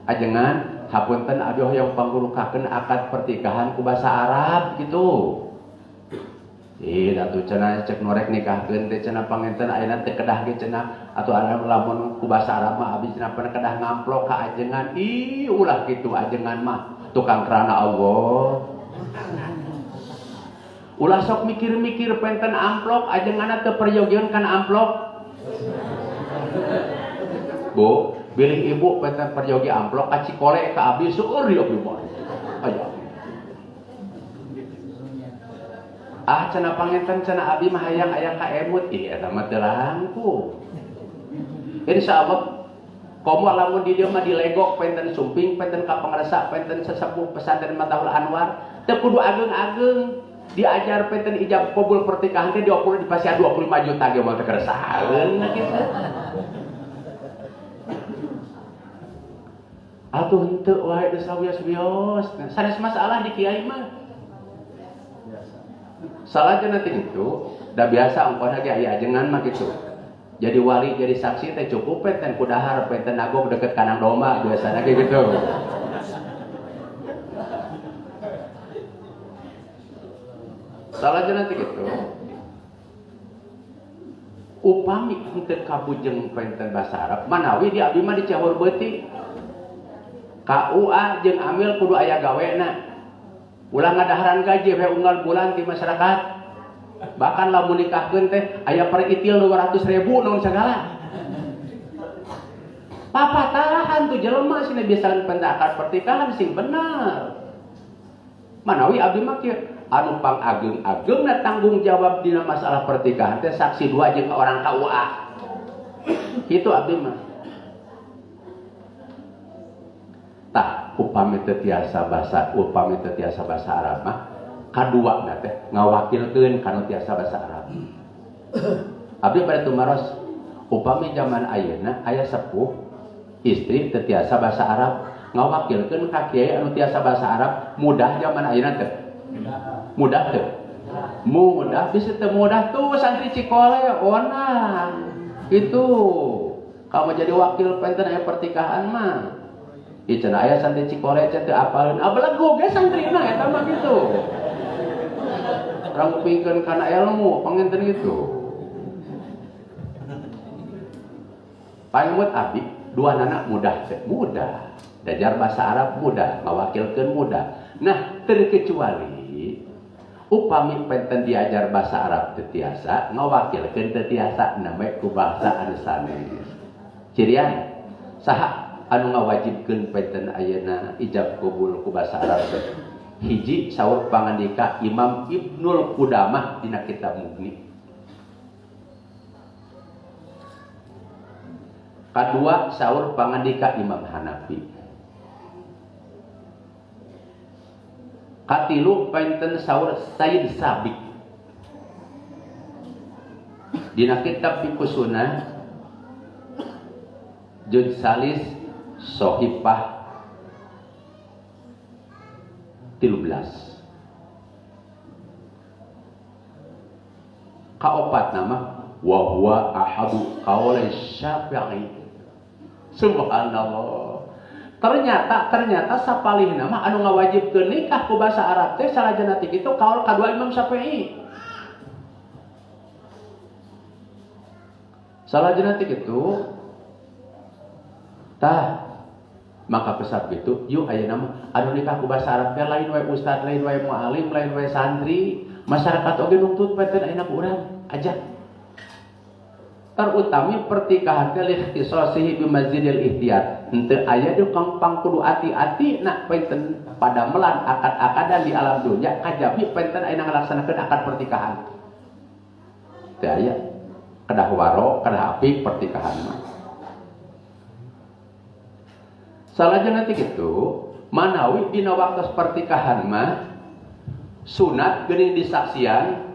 ajengan hapunten abdi hoyong panggurukakeun akad pertikahan ku basa Arab gitu atuh cenah cek norek nikahkeun teh cenah panganten ayeuna teh kedah ge cenah atuh anu lamun ku basa Arab mah abdi cenah pernah kedah ngamplok ka ajengan ulah kitu ajengan mah tukang kerana Allah ulah sok mikir-mikir penten amplop ajenganna teu peryogian kana amplop Bu bilih ibu penten peryogi amplop aci kole ka abdi seueur di abdi mah aya cenah panganten cenah abdi mah hayang aya ka emut eta mah teu langkung insyaallah komo lamun di dieu mah dilegok penten sumping penten ka pangresa penten sesepuh pesantren Mataul Anwar teu kudu ageung-ageung diajar penten ijab kabul pertikahan teh diokur dipasihan 25 juta ge mah teu keresaheun kitu atuh henteu wae teu sawios-wios sanes masalah di kiai mah salahnya nanti itu udah biasa ongkosna ge aya ajengan mah gitu jadi wali jadi saksi teh cukup penten kudahar penten nagong deket kanang domba biasana ge gitu salahnya nanti gitu upami henteu kabujeng penten basa Arab manawi di abdi mah dicahur beuti KUA jeung amil kudu aya gawena ulah ngadaharan gaji we unggal bulan di masyarakat bahkan lamun nikahkeun teh aya peritil 200.000 naon sagala papatahan tuh jelema sina biasaan pendakat pertikahan sing bener manawi abdi mah kieu anu pang-ageung-ageungna tanggung jawab dina masalah pertikahan teh saksi dua jeung orang KUA kitu abdi mah tah upami teu tiasa basa Arab mah kaduana teh ngawakilkeun kana tiasa basa Arab abdi bade tumaros upami zaman ayeuna aya sepuh istri teu tiasa basa Arab ngawakilkeun ka kiai anu tiasa basa Arab mudah zaman ayeuna teh mudah bisa teu mudah tuh santri Cikole onah itu kamu jadi wakil penten aya pertikahan mah cenah aya santri Cikole teh apaleun abalago ge santrina eta mah kitu urang ngupingkeun kana ilmu panginten kitu paimut abdi duanana mudah dajar basa Arab mudah ngawakilkeun mudah nah terkecuali upami penten diajar basa Arab teu tiasa ngawakilkeun teu tiasa name ku basa anu sanes cirian saha anu ngawajibkeun penten ayeuna ijab kabul ku basa Arab hiji saur pangandika Imam Ibnul Qudamah dina kitab Mughni kadua saur pangandika Imam Hanafi katilu penten saur Sayyid Sabiq dina kitab Fiqh Sunnah juz salis Sohifah 13 kaopat nama wa huwa ahadu qaulai Syafi'i Subhanallah. Ternyata sapalihna mah anu ngawajibkeun nikah ku basa Arab teh salajana ti kitu kaul kadua Imam Syafi'i. Salajana ti kitu tah maka pesat gitu yuk ayeuna mah anu nikah ku basa Arab teh lain wae ustad, lain wae mualim, lain wae santri, masyarakat oge nuntut peten ayeuna ku urang ajak. Terutami pertikahan teh ikhtisasihi bi masjidil ihtiyat. Henteu aya di kampang kudu ati-ati nak penten padamelan akad-akadan di alam dunya kajabi penten ayeuna ngalaksanakeun akad pertikahan. Teu aya kedah waro, kedah apik pertikahan mah. Salajana ti kitu, manawi dina waktos pertikahan mah sunat geuning disaksian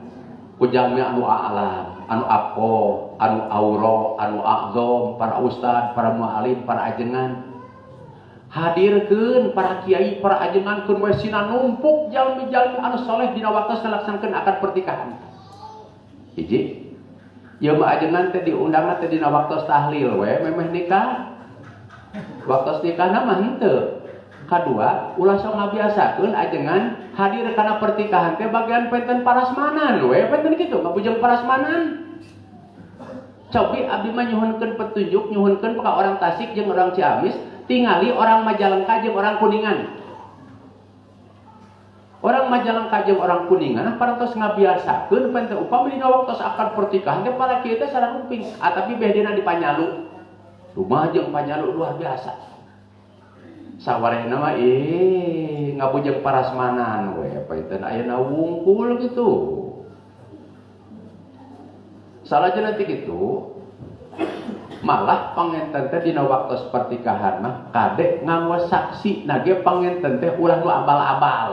ku jalmi anu a'lam, anu aqo, anu auro, anu a'zom, para ustad, para mualim, para ajengan. Hadirkeun para kiai, para ajengan keun we sina numpuk jalmi-jalmi anu saleh dina waktos ngalaksanakeun akad pertikahan. Hiji, ieu mah ajengan teh diundangna teh dina waktos tahlil we memeh nikah. Waktos nikahna mah henteu. Kadua, ulah sok ngabiasakeun ajengan hadir kana pertikahan teh bagian penten parasmanan we, penten kitu ngabujeng parasmanan. Cobi abdi mah nyuhunkeun petunjuk, nyuhunkeun ka orang Tasik jeung orang Ciamis, tingali orang Majalengka jeung orang Kuningan. Orang Majalengka jeung orang Kuningan parantos ngabiasakeun penten upami dina waktos akad pertikahan teh para kieu teh sareng rumping, tapi bedana di Panyalu. Rumah jeung Panyalu luar biasa. Sawarehna mah ngabujeng parasmanan we paeteun ayeuna wungkul gitu. Salajana ti kitu malah pangenten teh dina waktos pertikahan mah kade nganggo saksi nage pangenten teh ulah nu abal-abal.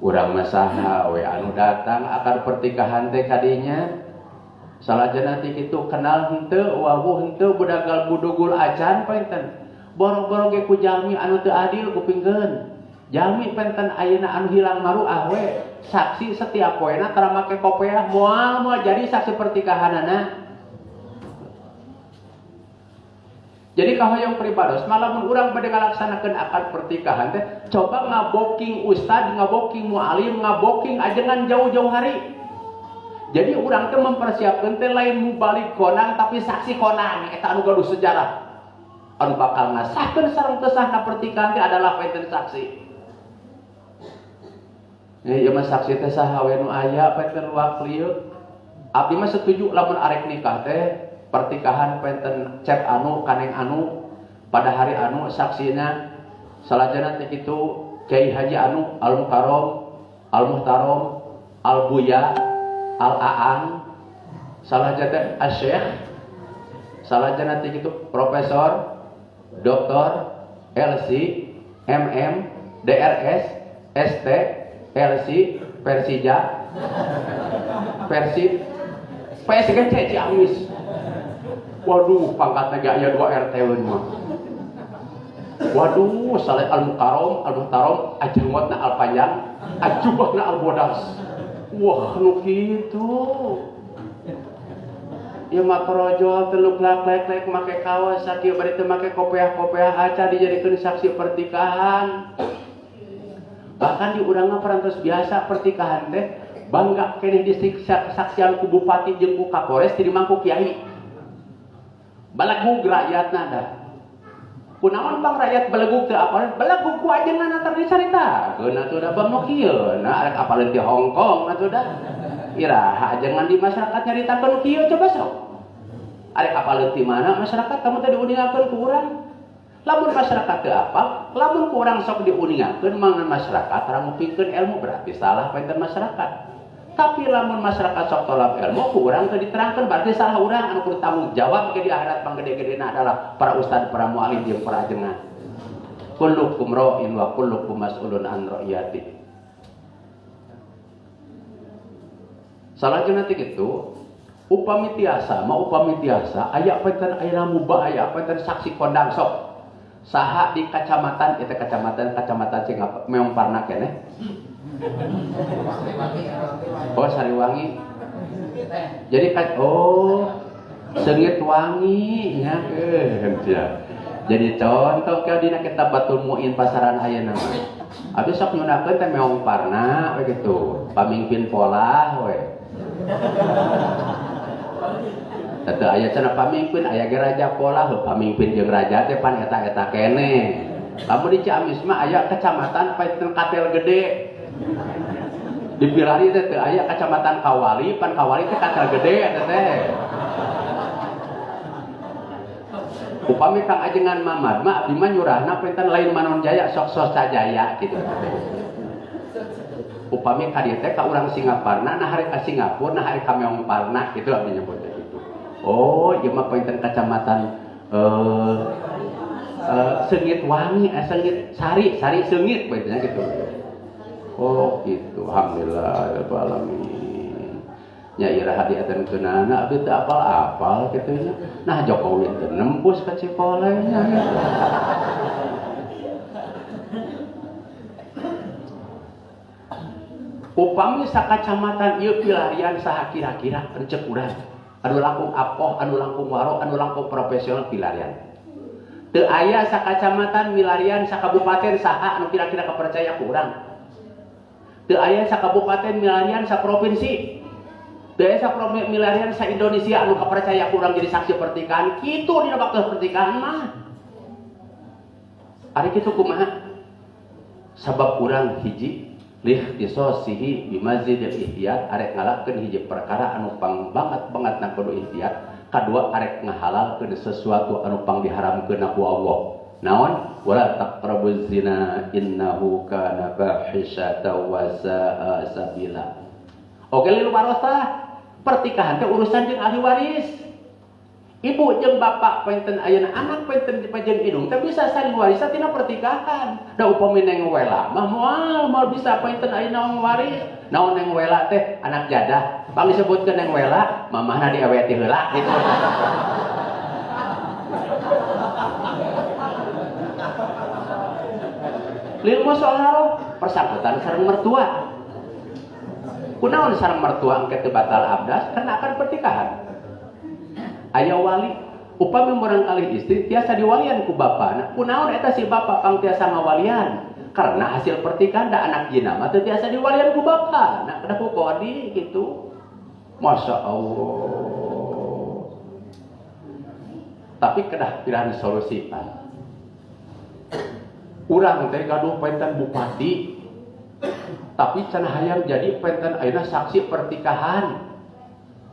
Urang mah saha we anu datang akad pertikahan teh kadinya salajana ti kitu kenal henteu wawuh henteu budagal budugul acan paenten. Boro-boro ge ku jalmi anu teu adil kupingkeun. Jalmi penten ayeuna anu hilang maruah we. Saksi setiap poena tara make kopiah moal jadi saksi pertikahanana. Jadi kahoyong pribados malamun urang bade ngalaksanakeun akad pertikahan teh coba ngaboking ustad, ngaboking mualim, ngaboking ajengan jauh-jauh hari. Jadi urang teh mempersiapkeun teh lain mubalik konang tapi saksi konang eta anu gaduh sejarah. Anu bakal ngasahkeun sareng teu sahna pertikahan teh adalah penten saksi. Ieu mah saksi teh saha we nu aya penten waklieu. Abdi mah setuju lamun arek nikah teh pertikahan penten cek anu kaneng anu pada hari anu saksina salajana teh kitu Kiai Haji anu Al Mukarrom, Al Muhtarom, Al Buya, Al Aan, salajana teh Asy-Syaikh, salajana teh kitu Profesor Doktor, LC, MM, DRS, ST, LC, Persija, Persib, PSGC Ciamis. Waduh, pangkatnya gak aya 2 RT mah. Waduh, saleh Al Mukarrom, Al Muhtarom, ajengotna Al Panjang, ajubahna Al Bodas. Wah, nu kitu. Ya mah projol teluk lek-lek make kaos sakieu bari teu make kopiah-kopiah aca dijadikeun saksi pertikahan. Bahkan di urang mah parantos biasa pertikahan teh bangga keneh disaksian ku bupati jeung ku kapolres di mangku kiai. Balagug rakyatna da. Kunaon bang rakyat balagug teu apal? Balagug ku ajengan antar dicaritakeun atuh da bamo kieu. Nah arek apaleun ti Hongkong atuh da. Iraha jangan di masyarakat nyaritakeun kieu coba sok. Arek apaleun ti mana masyarakat kamu teh diuningakeun ku urang. Lamun masyarakat teu apal, lamun ku urang sok diuningakeun mangan masyarakat ra ngupingkeun ilmu berarti salah penten masyarakat. Tapi lamun masyarakat sok tolak ilmu ku urang teu diterangkeun berarti salah urang anu kudu tanggung jawab ge di akhirat panggede-gedena adalah para ustad, para mualim jeung para ajengan. Kullukum ra'in wa kullukum mas'ulun an ra'iyati. Salajana teh kitu, upami tiasa aya penten ayeuna mubah aya penten saksi kondang sok. Saha di kacamatan eta kacamatan sing meong parna keneh. Oh Sariwangi. Jadi Sengit wangi nya jadi contoh ke dina kita Batul Muin pasaran ayeuna mah abis sok nyunakeun teh meong parna we kitu pamimpin pola we teu aya cenah pamimpin aya ge raja pola pamimpin jeung raja teh pan eta-eta keneh lamun di Ciamis mah aya kecamatan paeteun katel gede di Pilari teh teu aya kecamatan Kawali pan Kawali teh katel gede eta teh upami Kang Ajengan Mamad mah abdi mah nyurahna pinten lain Manon Jaya sok Sajaya gitu. Upami ka dieu teh ka urang Singaparna nah hari ka Singapura nah hari ka Meongparna gitu abdi nyebutnya gitu. Oh, ieu mah pinten kecamatan Seungit Wangi, Seungit Sari Seungit pintennya gitu. Oh, gitu. Alhamdulillah rabbil alamin. Nya iraha diatenkeunana abdi teu apal-apal kitu nya. Nah Jokowi teh nembus ka Cikole nya. Upami sakacamatan ieu pilarian saha kira-kira encek urang. Anu langkung apoh, anu langkung waro, anu langkung profesional pilarian. Teu aya sakacamatan milarian sakabupaten saha anu kira-kira kapercaya ku urang. Teu aya sakabupaten milarian saprovinsi. Desa milarian sa Indonesia anu kapercaya kurang jadi saksi pertikahan kitu dina bakal pertikahan mah ari kitu kumaha sabab urang hiji lihtisosihi bimazidil ihtiyat arek ngalakeun hiji perkara anu pang banget-bangetna kudu ihtiyat kadua arek ngahalalkeun sesuatu anu pang diharamkeun ku Allah naon wala taqrabuz zina innahu kana fahisyatan wa sa'a sabila oke lil warasah pertikahan teh urusan jeung ahli waris. Ibu jeung bapak painten ayeuna anak painten jeung indung teh bisa saling waris tina pertikahan. Da upami neng wela mah moal bisa painten ayeuna waris. Naon neng wela teh anak jadah. Pang disebutkeun neng wela mamahna diaweti heula gitu. Lil musalah persangkutan sareng mertua. Kunaon sareng mertua engke teu batal abdas karena akan pertikahan. Aya wali, upami murang kalih istri tiasa diwalian ku bapana. Kunaon eta si bapa pang tiasa ngawalian? Karena hasil pertikahan da anak jina mah teu tiasa diwalian ku bapa. Nah, kada ku kodi gitu. Masya Allah. Tapi kedah pilihan solusi pan. Urang teh gaduh painten bupati tapi can hayang jadi penten ayeuna saksi pertikahan.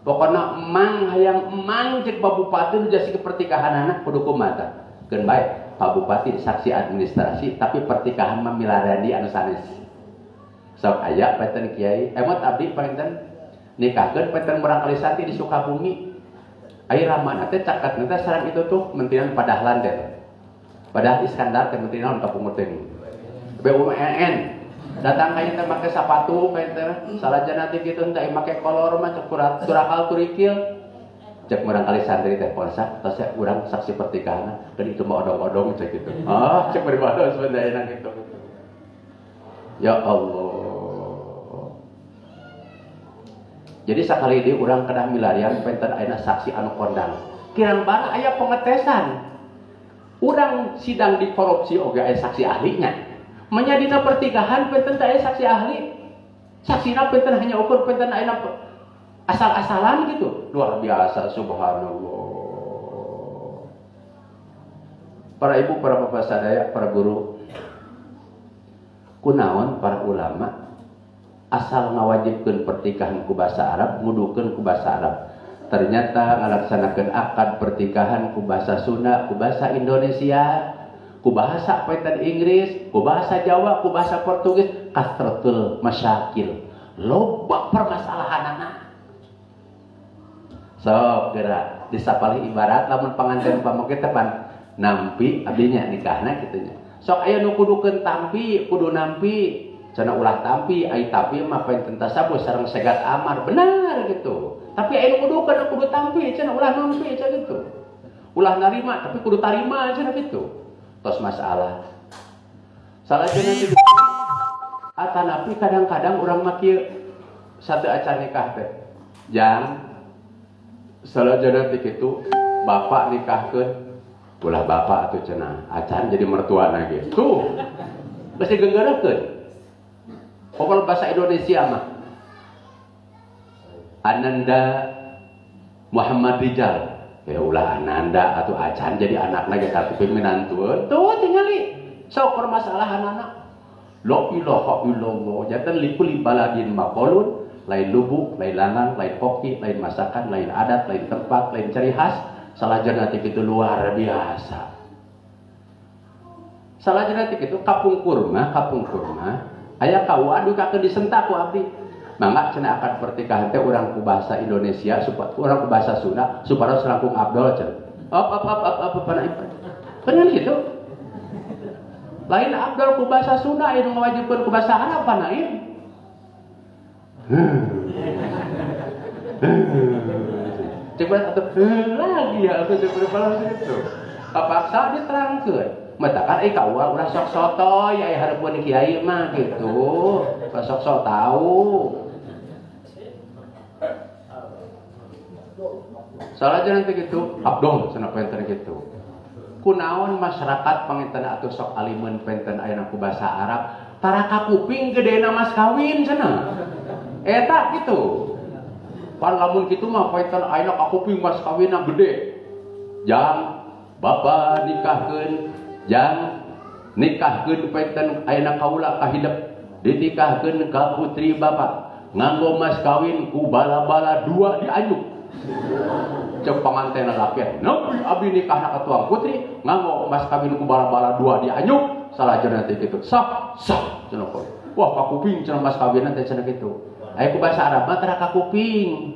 Pokona emang hayang emang cek Pak Bupati nu jasi ke pertikahan anak kudu kumaha. Keun bae Pak Bupati saksi administrasi tapi pertikahan mah milaradi anu sanes. Sok aya penten kiai, emot abdi penten nikahkeun penten murang kali sati di Sukabumi. Ai ramana teh caket teh sareng itu tuh Menterian Padahlan teh. Padahal Iskandar teh menteri naon kapungut teh. BUMN datang kayak teh make sapatu kayak teh salajana teh kitu teh make kolor mah cek surakal turikil cek urang kali santri teh polsa tos urang saksi pertikahan dan itu mah odong-odong cek gitu cek berbahasa sebenarnya gitu ya Allah jadi sakali di urang kedah milarian penten ayeuna saksi anu kondang kirang bara aya pengetesan urang sidang di korupsi oge aya saksi ahlinya menyadina pertikahan penten teh saksi ahli saksina penten hanya ukur penten ayeuna asal-asalan gitu luar biasa subhanallah para ibu para bapak sadaya para guru kunaon para ulama asal ngawajibkeun pertikahan ku basa Arab ngudukeun ku basa Arab ternyata ngalaksanakeun akad pertikahan ku basa Sunda ku basa Indonesia ku bahasa peten Inggris, ku bahasa Jawa, ku bahasa Portugis, kasratul masyakil. Loba permasalahanana. So, geura disapalih ibarat lamun panganten pamoge tepan nampi abdinya nikahna kitu nya. Sok aya nu kudukeun tampi, kudu nampi. Cenah ulah tampi, ai tapi mah penten tasabuh sareng segat amar, benar gitu. Tapi aya nu kudukeun kudu tampi, cenah ulah nampi cenah gitu. Ulah narima tapi kudu tarima cenah gitu. Tos masalah salajana teh atanapi kadang-kadang urang mah kieu satu acara nikah teh jang salajana ti kitu bapak nikahkeun ulah bapak atuh cenah acan jadi mertua lagi tuh masih genggarakeun pokoknya bahasa Indonesia mah Ananda Muhammad Rijal ya ulah Ananda atau acan jadi anak lagi tapi minantueun tuh tingali sok permasalahan anak la ilaha illallah jatan likuli baladin maqalun lain lubuk, lain lanang, lain kopi, lain masakan, lain adat, lain tempat, lain ciri khas salah genetik itu luar biasa salah genetik itu kapung kurma aya kawa adu kakeun disentak ku abdi mangga cenah akan pertikahan teh urang ku bahasa Indonesia supaya urang ku bahasa Sunda supaya selangkung Abdul cenah apa benar gitu lain Abdul ku bahasa Sunda anu ngawajibkeun ku bahasa Arab panain coba atau lagi ya atau coba itu kapaksa diterangkeun matakan kawa ulah sok sotoy aya hareupeun kiai mah gitu sok tahu salah jangan gitu Abdul cenah penten gitu kunaon masyarakat panginten atuh sok alimun penten aya ku bahasa Arab taraka kuping gedena mas kawin cenah eta gitu pan lamun kitu mah penten aya ka kuping mas kawinna gede jang bapa nikahkeun jang nikahkeun penten aya kaula ka hidup dinikahkeun ka putri bapa nganggo mas kawin ku bala-bala 2 dianyuk cek panganten laki nepi abdi nikahna ka tuang putri nganggo mas kawin ku bala-bala 2 dianyuk salah cenah teh kitu sak cenah poe wah ka kuping cenah mas kawinna teh cenah kitu aya ku bahasa Arab mah tara ka kuping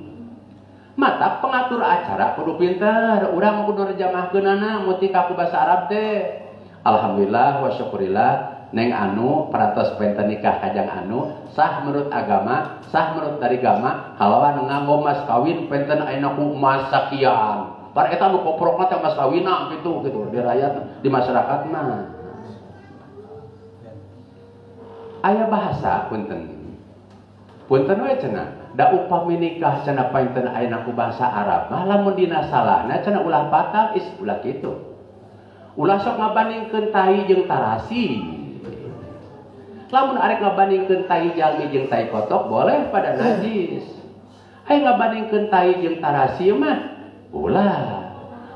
mata pengatur acara kudu pinter urang kudu nerjemahkeunana muti ka ku bahasa Arab teh alhamdulillah wa syukurillah neng anu peratos penten nikah kajang anu sah menurut agama sah menurut dari agama halawan nganggo mas kawin penten ayeuna ku emas sakian par eta nu koprokna teh mas kawinna gitu di rakyat di masyarakat mah aya bahasa punten we cenah da upami nikah cenah painten ayeuna ku bahasa Arab mah lamun dina salahna cenah ulah batal ulah kitu ulah sok ngabandingkeun tahi jeung tarasi lamun arek ngabandingkeun tahi jalmi jeung tahi kotok boleh pada najis aya ngabandingkeun tahi jeung tarasi mah ulah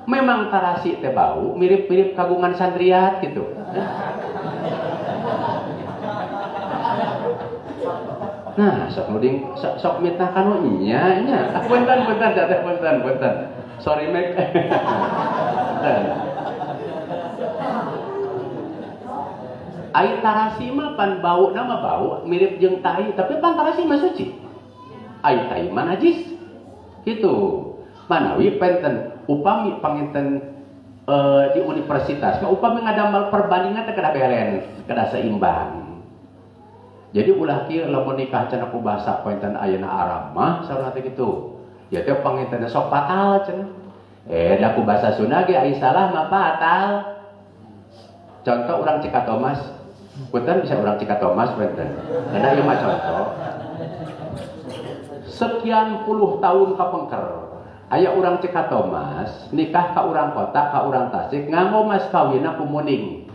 memang tarasi teh bau mirip-mirip kagungan sandriat gitu nah sok muding sok mitah kanu nya punten sorry mek ai tarasi mah pan bau nama bau mirip jeung tai tapi pan tarasi mah suci ai tai mah najis gitu manawi penten upami panginten di universitas upami ngadamel perbandingan teh kada beren kada seimbang jadi ulah kieu lamun nikah cenah ku bahasa pointen ayeuna Arab mah saurna teh kitu. Ya teh panginten sok fatal cenah. Da ku bahasa Sunda ge aya salah mah fatal. Contoh urang Cikatomas. Punten bisa urang Cikatomas punten. Karena ieu mah contoh. Sekian puluh tahun kapengker. Aya urang Cikatomas nikah ka urang kota ka urang Tasik nganggo mas kawinna ku muning.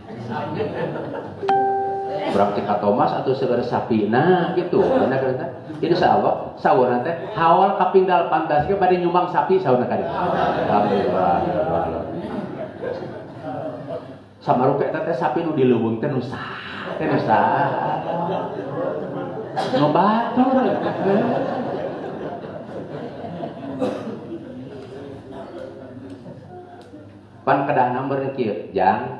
Urang Cikatomas atau segar sapi nah gitu benar kan insyaallah saurna teh hawal kapinggal 18 ge bade nyumbang sapi saurna kadi alhamdulillah samaruke teh sapi nu dileuweung teh nu sah nu batur pan kedahna meureun kieu jang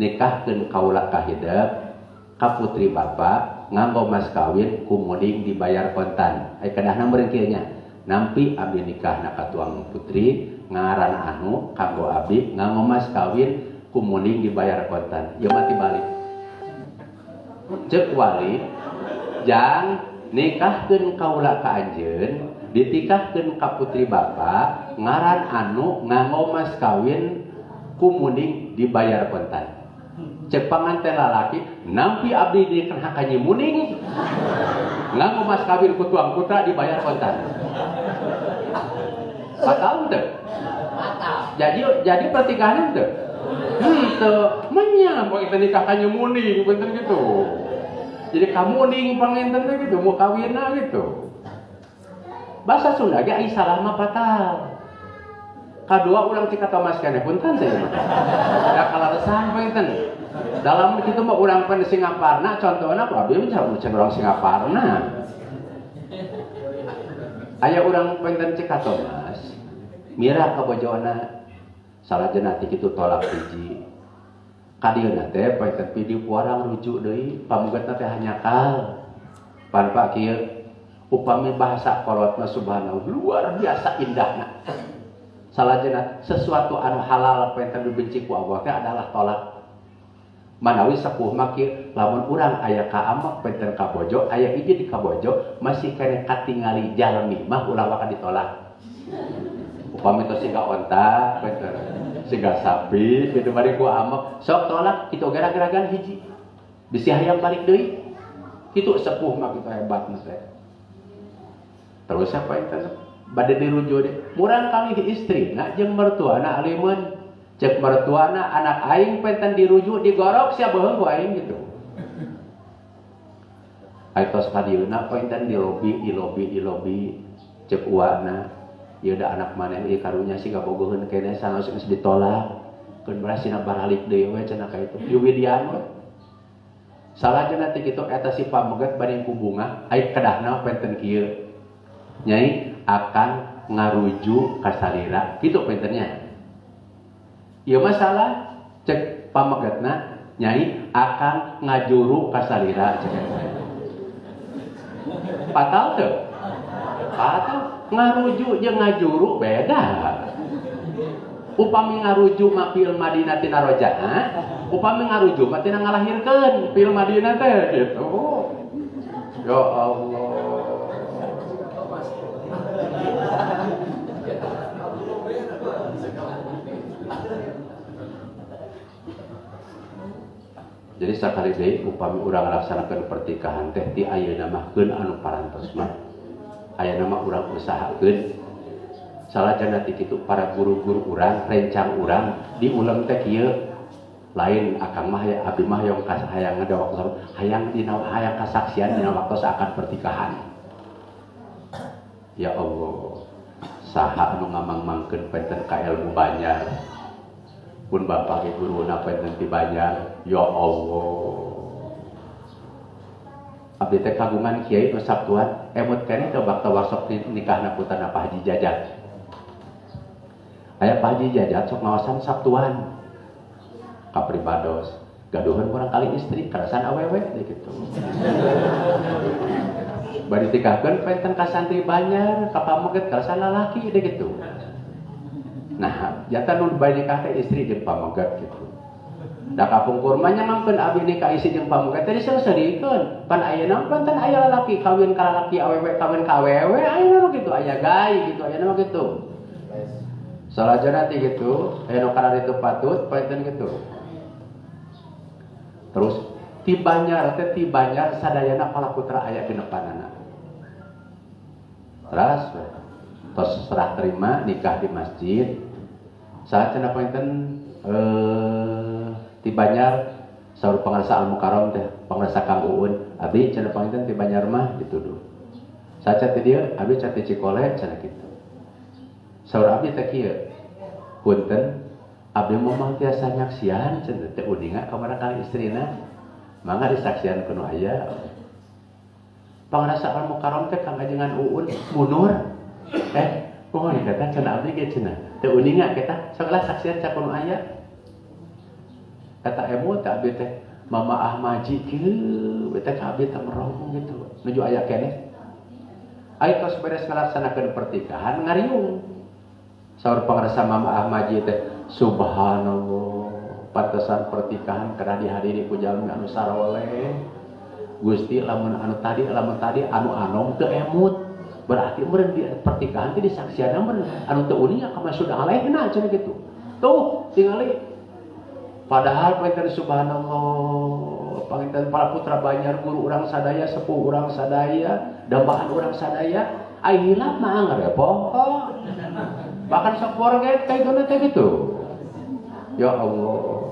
nikahkeun kaula ka hideup ka putri bapa nganggo mas kawin ku muding dibayar kontan ai kadahna meureun kieu nya nampi abdi nikahna ka tuang putri ngaran anu kanggo abdi nganggo mas kawin ku muding dibayar kontan ieu mah tibalik ceuk wali jang nikahkeun kaula ka anjeun ditikahkeun ka putri bapa ngaran anu nganggo mas kawin ku muding dibayar kontan cek panganten lalaki nampi abdi nikah ka nyi muning nganggo mas kawin ku tuang putra dibayar kontan Batal teu? Jadi pertikahan teu? Teu. Menya poe teh nikah ka nyemuning bener gitu. Jadi kamuning panginten teh gitu, mau kawinna gitu. Bahasa Sunda ge ai salah mah batal. Kadua urang cika Thomas keneh punten teh. Da kalaresan panginten. Dalam kitu mah urang pan Singaparna contohna abdi mah can urang Singaparna. Aya urang panginten cika Thomas, mira ka bojona salajana ti kitu tolak hiji. Kadieuna teh panginten pidi puarang rujuk deui, pamunggetna teh hanyakal. Pan Pak kieu upami bahasa kolotna subhanallah luar biasa indahna. Salajana sesuatu anu halal panginten dibenci ku Allah teh adalah tolak. Manawi sepuh mah kieu lamun urang aya ka amak panginten ka bojo, aya hiji di ka bojo masih kene katingali jalmi mah ulah wae ditolak. Upami tos siga onta panginten siga sapi kitu bari ku amak sok tolak kitu gara-gara hiji. Bisi hayang balik deui. Kitu sepuh mah kitu hebatna teh. Terus apa itu? Bade dirujuk deh. Murang kami ke istri, nak jeung mertuana alimun, cek mertuana anak aing penten dirujuk digorok sia beuheung ku aing gitu. Aitos kadieuna penten di lobi, cek uwana, ieu da anak maneh ieu karunya siga bogoheun keneh sanes geus ditolak. Keun berasina baralik deui we cenah ka itu. Yuwidian we. Salajana teh kitu eta si pameget bari ku bunga, ai kedahna penten kieu. Nyai akan ngaruju ka salira kitu pentennya. Ieu masalah cek pamegetna nyai akan ngajuru ka salira cek. Patal teu? Patal. Ngaruju jeung ngajuru beda. Upami ngaruju mah fil Madinah tina rojana, upami ngaruju mah tina ngalahirkeun fil Madinah teh gitu. Ya Allah. Jadi sakali deui upami urang ngalaksanakeun pertikahan teh ti ayeuna mah keun anu parantos mah. Ayeuna mah urang usahakeun salajana ti kitu para guru-guru urang, rencang urang diuleum teh kieu. Lain akang mah ya abdi mah hayang hayang ada waktu hayang dina hayang kasaksian dina waktu sakan pertikahan. Ya Allah. Saha anu ngamang-mangkeun penten ka ilmu Banjar. Pun bapak ibu guruna penten ti Banjar. Ya Allah. Abdi teh kagungan kiai nu sabtuan emut keneh teu bakta wasok nikahna putana Pak Haji Jajat. Aya Pak Haji Jajat sok ngawasan sabtuan. Ka pribados gaduhan kurang kali istri karasan awewe gitu. Bari tikahkeun penten ka santri Banjar, ka pameget karasan lalaki gitu. Nah, jata nu bari nikah teh istri jeung pameget gitu. Da kapungkur mah nyamangkeun abdi nikah istri jeung pameget teh diseuseureikeun. Pan ayeuna penten aya lalaki kawin ka lalaki, awewe kawin ka awewe, ayeuna mah kitu aya gai gitu, ayeuna mah kitu. Salajana teh gitu, aya nu kana ditu patut penten gitu. Terus ti Banjar teh ti Banjar sadayana palaputra aya di depanana. Terus tos serah terima nikah di masjid. Saat cenah panten ti Banjar saur pangarsa Al Mukarram teh, pangarsa Kang Uun, abdi cenah panten ti Banjar mah dituduh. Saat teh dia abdi cat ti Cikole cenah kitu. Saur abdi teh kieu. Punten abdi mah tiasa nyaksian cenah teh uninga kamana kali istrina. Mangga disaksian kuno aya. Pangarsa Al Mukarram teh Kang ajengan Uun mundur. Pohon kata cenah abdi ge cenah. Teu uninga kita sok saksian sakuno aya. Kata emut abdi teh Mama Ahmaji kieu teh ka abdi teh merong gitu. Nuju aya keneh. Aya tos beres ngalaksanakeun pertikahan ngariung. Saur pangarsa Mama Ahmaji teh subhanallah pantesan pertikahan kada dihadiri ku jalmi anu saroleh. Gusti lamun tadi anu anom teu emut. Berarti meureun di pertikahan teh disaksiana meureun anu teu uning ka sudah alehna cenah gitu. Tuh tingali. Padahal panten subhanallah, panten para putra Banjar guru urang sadaya, sepuh urang sadaya, dambaan urang sadaya, ai hilap mah ngarepoh. bahkan sekeluarga kayak gitu ya Allah.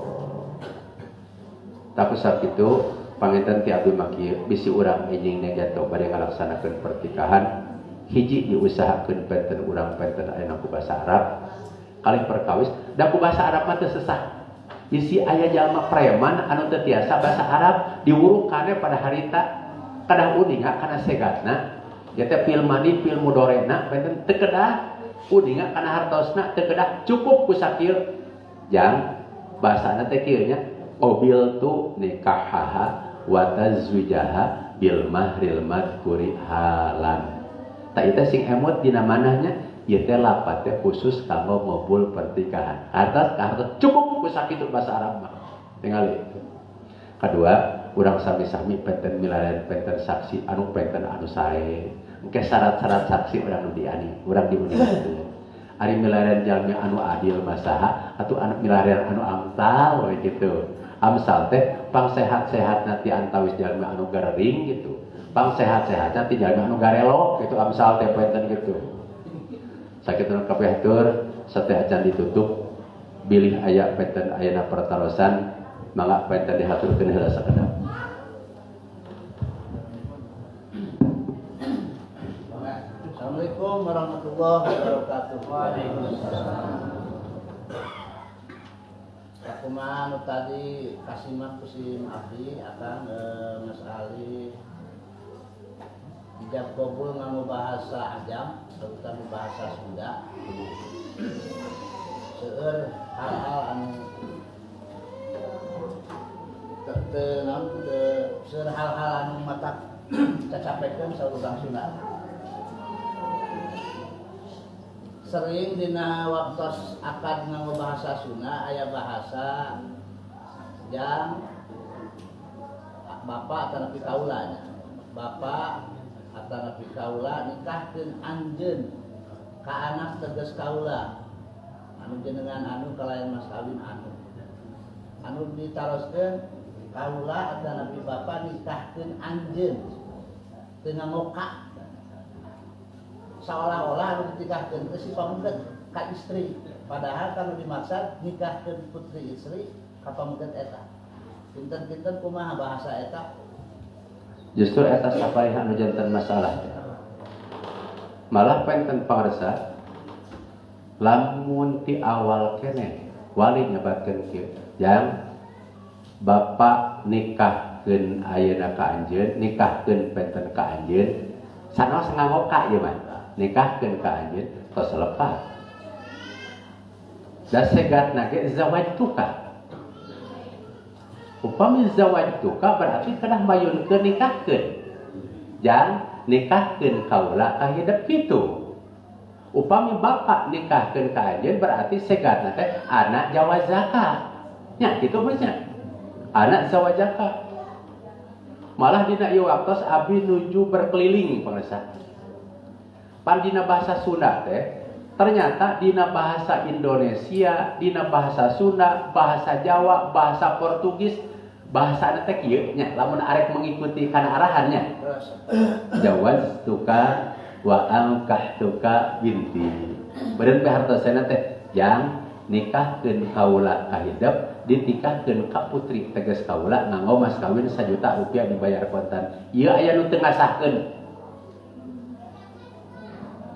Tapi saat itu panginten ti abdi maki bisi urang ejing negato bade ngalaksanakeun pertikahan hiji diusahakeun penten urang penten aya ku basa Arab kali perkawis da ku basa Arab mah teu sesah. Bisi aya jalma preman anu teu tiasa basa Arab diwurukane pada harita kadah uninga kana segatna ya teh pil mani pil mudorena penten teu kedah uninga kana hartosna teu kedah cukup ku sakieu jang bahasana teh kieu nya obil tu nikahaha wa tazwijaha bil mahril madkuri halan. Tak eta sing emot dina manahnya ieu teh lapat teh khusus kanggo ngobul pertikahan. Atas cukup ku sakitu bahasa Arab mah. Tingali. Kedua, urang sami-sami penten milarian penten saksi anu penten anu sae. Engke syarat-syarat saksi urang nu diani, urang diundi kitu. Ari milarian jalmi anu adil masaha atuh anu milarian anu amsal we kitu. Amsal teh pang sehat-sehat nanti antawis jalmi anu garering gitu. Pang sehat-sehat nanti jalmi anu garelok gitu amsal teh penten gitu. Sakitu kabeh tur sate acan ditutup bilih aya penten ayana pertarosan mangga penten dihaturkeun heula sakedap. Assalamualaikum warahmatullahi wabarakatuh. Waalaikumsalam. Kumaha anu tadi kasiman kusim abdi akan Mas Ali ijab kabul nganggo bahasa Ajam terutama bahasa Sunda. Seueur hal-hal anu seueur hal-hal anu mata cacapekeun saurang Sunda. Sering dina waktos akad nganggo bahasa Sunda aya bahasa yang bapak atanapi kaulanya. Bapak atanapi kaula nikahkeun anjeun ka anak tegas kaula. Anu jenengan anu kalayan mas kawin anu. Anu ditaroskeun kaula atanapi bapak nikahkeun anjeun teu ngamoka. Seolah-olah anu dinikahkeun teh si pamungket ka istri, padahal kalau dimaksud nikahkeun putri istri ka pamungket eta. Kinten-kinten kumaha bahasa eta? Justru eta sapari anu janten masalah. Malah penten pangarsa lamun ti awal kene wali nyebatkeun kieu yang bapak nikahkeun ayeuna ka anjeun, nikahkeun penten ka anjeun, sanos ngagoka ieu mah. Nikahkeun ka anjeun tos lepas. Da segatna ge zawajtuka. Upami zawajtuka berarti kedah mayunkeun nikahkeun. Jang nikahkeun kaula ka hidup kitu. Upami bapak nikahkeun ka anjeun berarti segatna teh anak jawazaka. Nya kitu bener. Anak zawajaka. Malah dina ieu waktos abdi nuju berkeliling pangresa. Pan dina bahasa Sunda teh ternyata dina bahasa Indonesia, dina bahasa Sunda, bahasa Jawa, bahasa Portugis, bahasa teh kieu nya lamun arek mengikuti kana arahannya. Jawaztuka wa ankahtuka binti. Beureun teh hartosna teh yang nikahkeun kaula ka hidup, dinikahkeun ka putri tegas kaula nganggo mas kawin 1 juta rupiah dibayar kontan. Ieu aya nu teu ngasahkeun.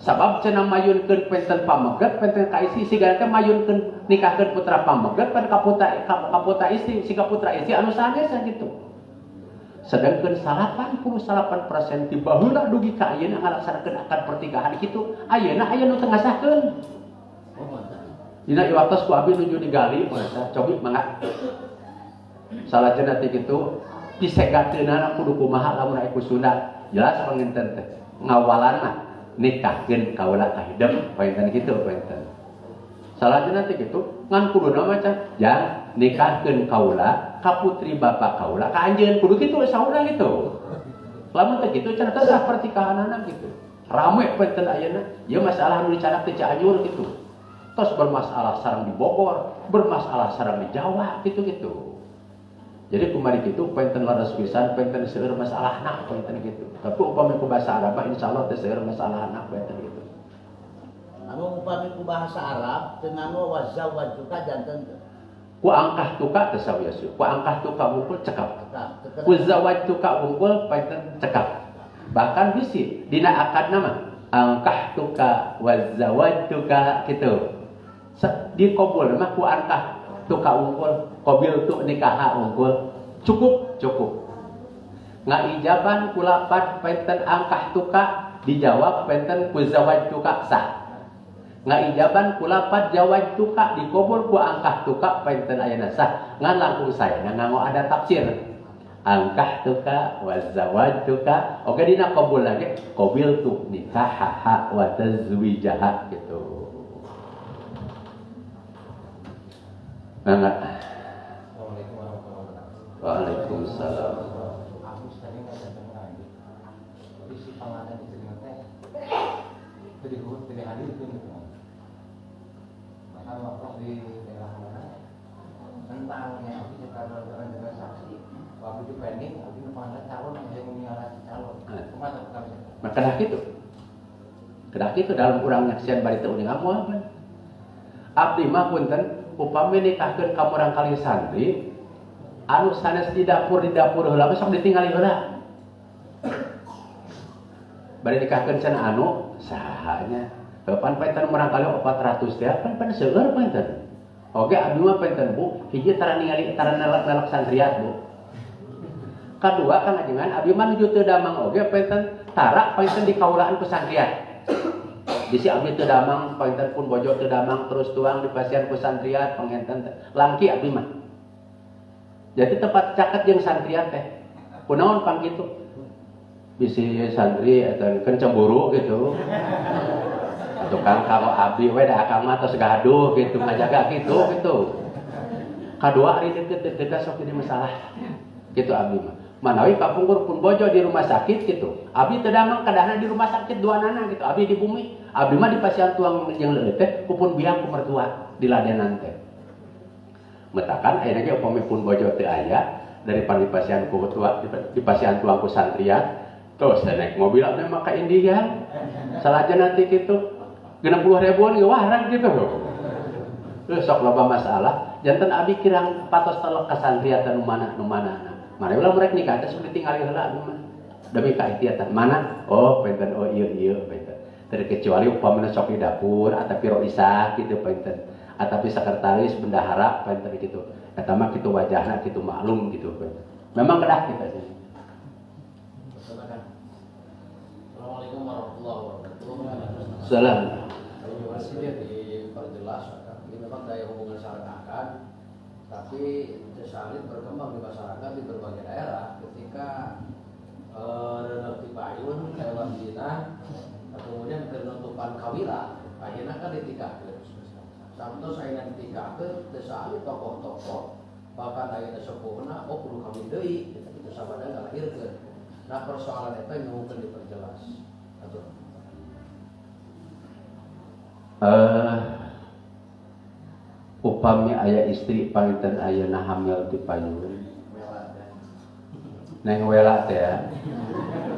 Sabab cenah mayunkeun penten pameget penten ka istri siga teh mayunkeun nikahkeun putra pameget pan ka putra istri siga putra istri anu sanesna kitu. Sedangkeun 88% ti baheula dugi ka ayeuna ngalaksanakeun akad pertikahan kitu. Ayeuna aya nu teu ngasahkeun. Dina ieu waktos ku abdi nuju digali masa cobi mangga. Salajengna teh kitu disegateunana kudu kumaha lamun aya ku Sunda. Jelas panginten teh ngawalanna nikahkeun kaula ka hidup painten kitu painten. Salajengna teh kitu ngan kuduna maca jang nikahkeun kaula ka putri bapak kaula ka anjeun kudu kitu saurna gitu. Lamun teh kitu cenah teh pertikahanana gitu. Rame painten ayeuna ieu masalah nu dicarak teh Cianjur gitu. Tos bermasalah sareng di Bogor, bermasalah sareng di Jawa gitu-gitu. Jadi kumari kitu painten laras pisan painten seueur masalahna painten kitu. Tapi upami ku basa Arab insyaallah teh seueur masalahna painten kitu. Anu upami ku bahasa Arab teu nganggo wazawwajuka janten teu. Ku angkah tuka teu sawias. Ku angkah tuka wungkul cekap. Teu Ku zawwajtuka wungkul painten cekap. Bahkan bisi dina akad nama angkah tuka wazawajtuka gitu. Dikobul mah ku angkah tuka wungkul, qabil tu nikah wungkul. Cukup. Ngaijaban ku lapad painten angkah tuka dijawab painten ku zawajtuka sah. Ngaijaban ku lapad zawajtuka dikobul ku angkah tuka painten ayeuna sah. Ngan langkung sae nganggo ada tafsir. Angkah tuka wa zawajtuka oke dina qabul lagi qabil tu nikaha wa tazwijaha gitu. Enggak. Assalamualaikum warahmatullahi wabarakatuh. Waalaikumsalam. Aku tadi ngajar ngaji. Jadi si panganan itu dengan teh. Tadi hadir itu gitu. Maka waktu di daerah mana tentangnya aku cerita dengan saksi. Waktu itu pending, aku panganan calon yang mengarah calon. Kemana kami? Maka kedah kitu dalam urang nyaksian bari teu uning amoal kan. Abdi mah punten upami nikahkeun ka urang kali santri anu sanes di dapur heula sok ditinggali heula. Bari nikahkeun cenah anu sahanya. Kapan painten urang kali 400 teh pan seueur painten. Oge abdi mah painten Bu, hiji tara ningali tara nelak santriat Bu. Kadua kan ajengan abdi mah nuju teu damang oge painten tara painten di kaulaan pesantren. Bisi abdi teu damang painten pun bojo teu damang terus tuang di pasien pesantren pangenten langki abdi mah. Jadi tempat caket jeung santrian teh. Kunaon pang kitu? Bisi santri eta kan cemburu gitu. Tukang kalau abdi we da akang mah tos gaduh gitu ngajaga gitu. Kadua ari deukeut sok jadi masalah. Gitu abdi mah. Manawi kapungkur pun bojo di rumah sakit gitu. Abdi teu damang kadahna di rumah sakit duanana gitu. Abdi di bumi, abdi mah di pasien tuang jeung leueuh teh kupun biang ku mertua di ladenan teh. Metakan ayeuna ge upami pun bojo teu aya daripada di pasien ku tua di pasien tuang ku santrian, terus naik mobil abdi mah ka Indian. Salaja nanti kitu 60.000-an ge waran gitu. Terus sok loba masalah, janten abdi kirang patos telek ka santrian teh nu mana. Mari ulah mereka nikah teh sok ditinggali heula mah. Demi kaitiatan mana? Oh, painten oh ieu painten. Terkecuali upamana sok di dapur atapi roisah gitu painten. Atapi sekretaris bendahara painten gitu. Eta mah kitu wajahna kitu maklum gitu painten. Memang kedah kita sih. Assalamualaikum warahmatullahi wabarakatuh. Salam. Masih dia diperjelas ini memang daya hubungan syariat akad, tapi saling berkembang di masyarakat di berbagai daerah ketika renuti payun hewan zina kemudian penutupan kawila akhirnya kan ditikahkeun samtos ayeuna ditikahkeun teu saali tokoh-tokoh bahkan ayeuna sepuhna kudu kawin deui kitu sabada ngalahirkeun. Nah persoalan eta nyuhun diperjelas atuh. Upami aya istri panginten ayeuna hamil ti payun. Neng wela teh ya.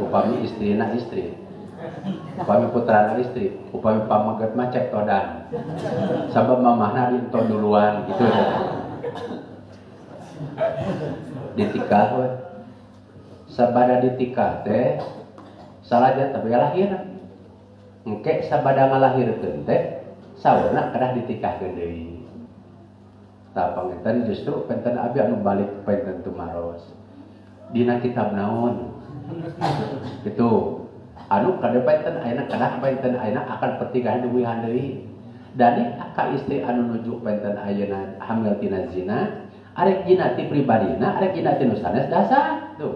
Upami istrina istri. Upami putrana istri, upami pamaget mah cek todan. Sabab mamahna dinto duluan gitu ya. Ditikah we. Sabada ditikah teh salaja tapi lahir. Engke sabada ngalahirkeun teh saweuna kedah ditikahkeun deui. Tah panginten justru penten abi anu balik penten tumaros. Dina kitab naon? Gitu. Anu kada penten ayeuna kedah penten ayeuna akan pertigahan duwihan deui. Dani ka istri anu nuju penten ayeuna hamil tina zina, arek zina ti pribadina, arek zina ti nu sanes dasar. Tuh.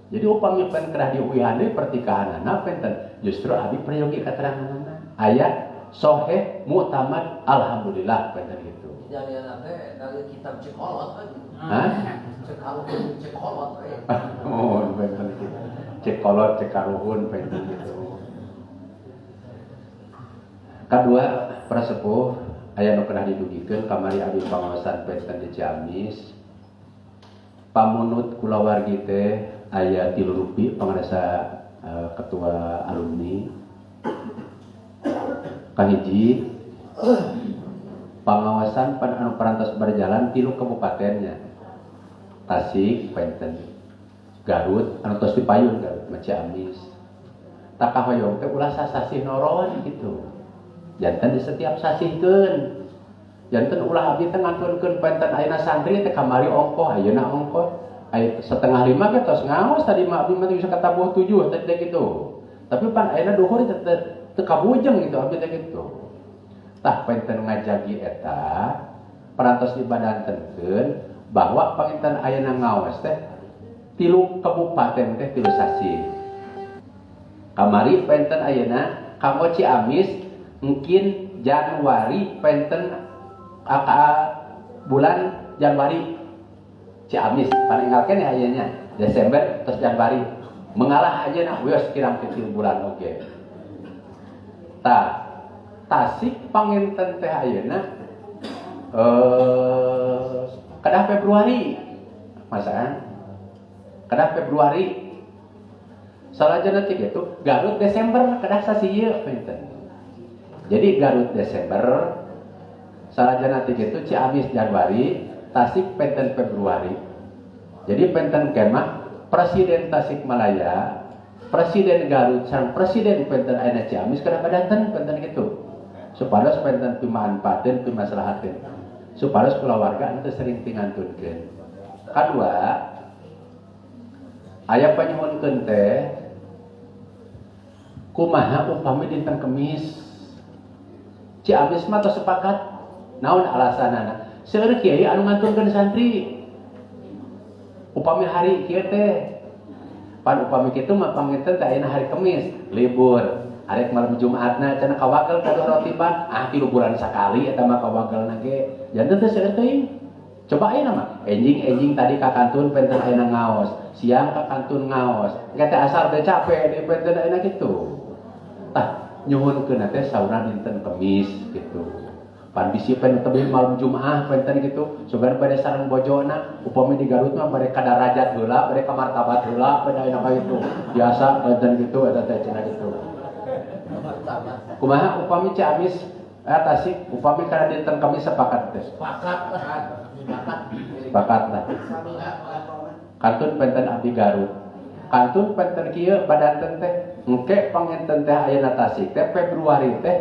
Jadi upami pen kedah diuwihan deui pertikahanana penten justru abi prayogi kateranganana. Aya soheh mu'tamad alhamdulillah penten gitu. Kejadian nanti dari kitab cekolot aja. Hah? Cekolot aja. Oh, penten gitu. Cekolot, cekaruhun penten gitu. Kadua prasepuh aya nu kedah didugikeun kamari abdi pangaosan penten di Ciamis. Pamunut kulawargi teh aya 3 rupi pangarasa ketua alumni. Kahiji pengawasan anu parantos berjalan tilu kabupatennya Tasik, Penten, Garut, anu tos dipayun Garut, Ciamis. Tak kahoyong teh ulah sasasih noron gitu. Janten di setiap sasihkeun. Janten ulah abdi teh ngaturkeun Penten ayeuna santri teh kamari ongkoh, ayeuna ongkoh. Aya 4:30 ge tos ngaos tadi mah abdi mah bisa katabuh 7 teh gitu. Tapi pan ayeuna duhur teu kabujeng gitu abdi teh gitu. Tah Penten ngajagi eta parantos dibadantenkeun bahwa panginten ayeuna ngaos teh tilu kabupaten teh tilu sasi. Kamari Penten ayeuna kanggo Ciamis mungkin Januari Penten bulan Januari Ciamis paninggalkeun ayeuna Desember terus Januari mengalah ayeuna geus kirang kecil bulan oge. Tah Tasik panginten teh ayeuna kedah Februari masaan kedah Februari salajana teh kitu Garut Desember kedah sasieu pinten. Jadi Garut Desember salajana teh kitu Ciamis Januari Tasik penten Februari. Jadi penten kemah Presiden Tasikmalaya, Presiden Garut sareng Presiden penten ayeuna Ciamis kada badanten penten kitu. Supados penten pimanfaateun pimaslahateun. Supados kulawarga anu sering pingantunkeun. Kadua, aya panyuhunkeun teh kumaha upami dinten Kemis Ciamis mah tos sepakat naon alasanana. Seueur kiai anu ngantunkeun santri upami hari kieu teh pan upami kitu mah panginten teh ayeuna hari Kemis libur. Arek malam Jumatna cenah kawagel ka rotiban, 3 bulan sakali eta mah kawagelna ge. Janten teh seueur teuing. Coba ayeuna mah enjing tadi ka kantun penten ayeuna ngaos, siang ka kantun ngaos. Kata asar teh capek di penten ayeuna kitu. Tah nyuhunkeun teh saurna dinten Kemis gitu. Pan bisi pen tebih malam Jumat penten kitu, sugan bade sareng bojona, upami di Garut mah bade kadarajat heula, bade kamartabat heula pada ayeuna kitu. Biasa penten kitu eta teh cenah kitu. Kumaha upami Ciamis Tasik upami kana dinten Kemis sepakat teh. Sepakat lah. Kantun penten abdi Garut. Kantun penten kieu badanten teh engke panginten teh ayeuna Tasik teh Februari teh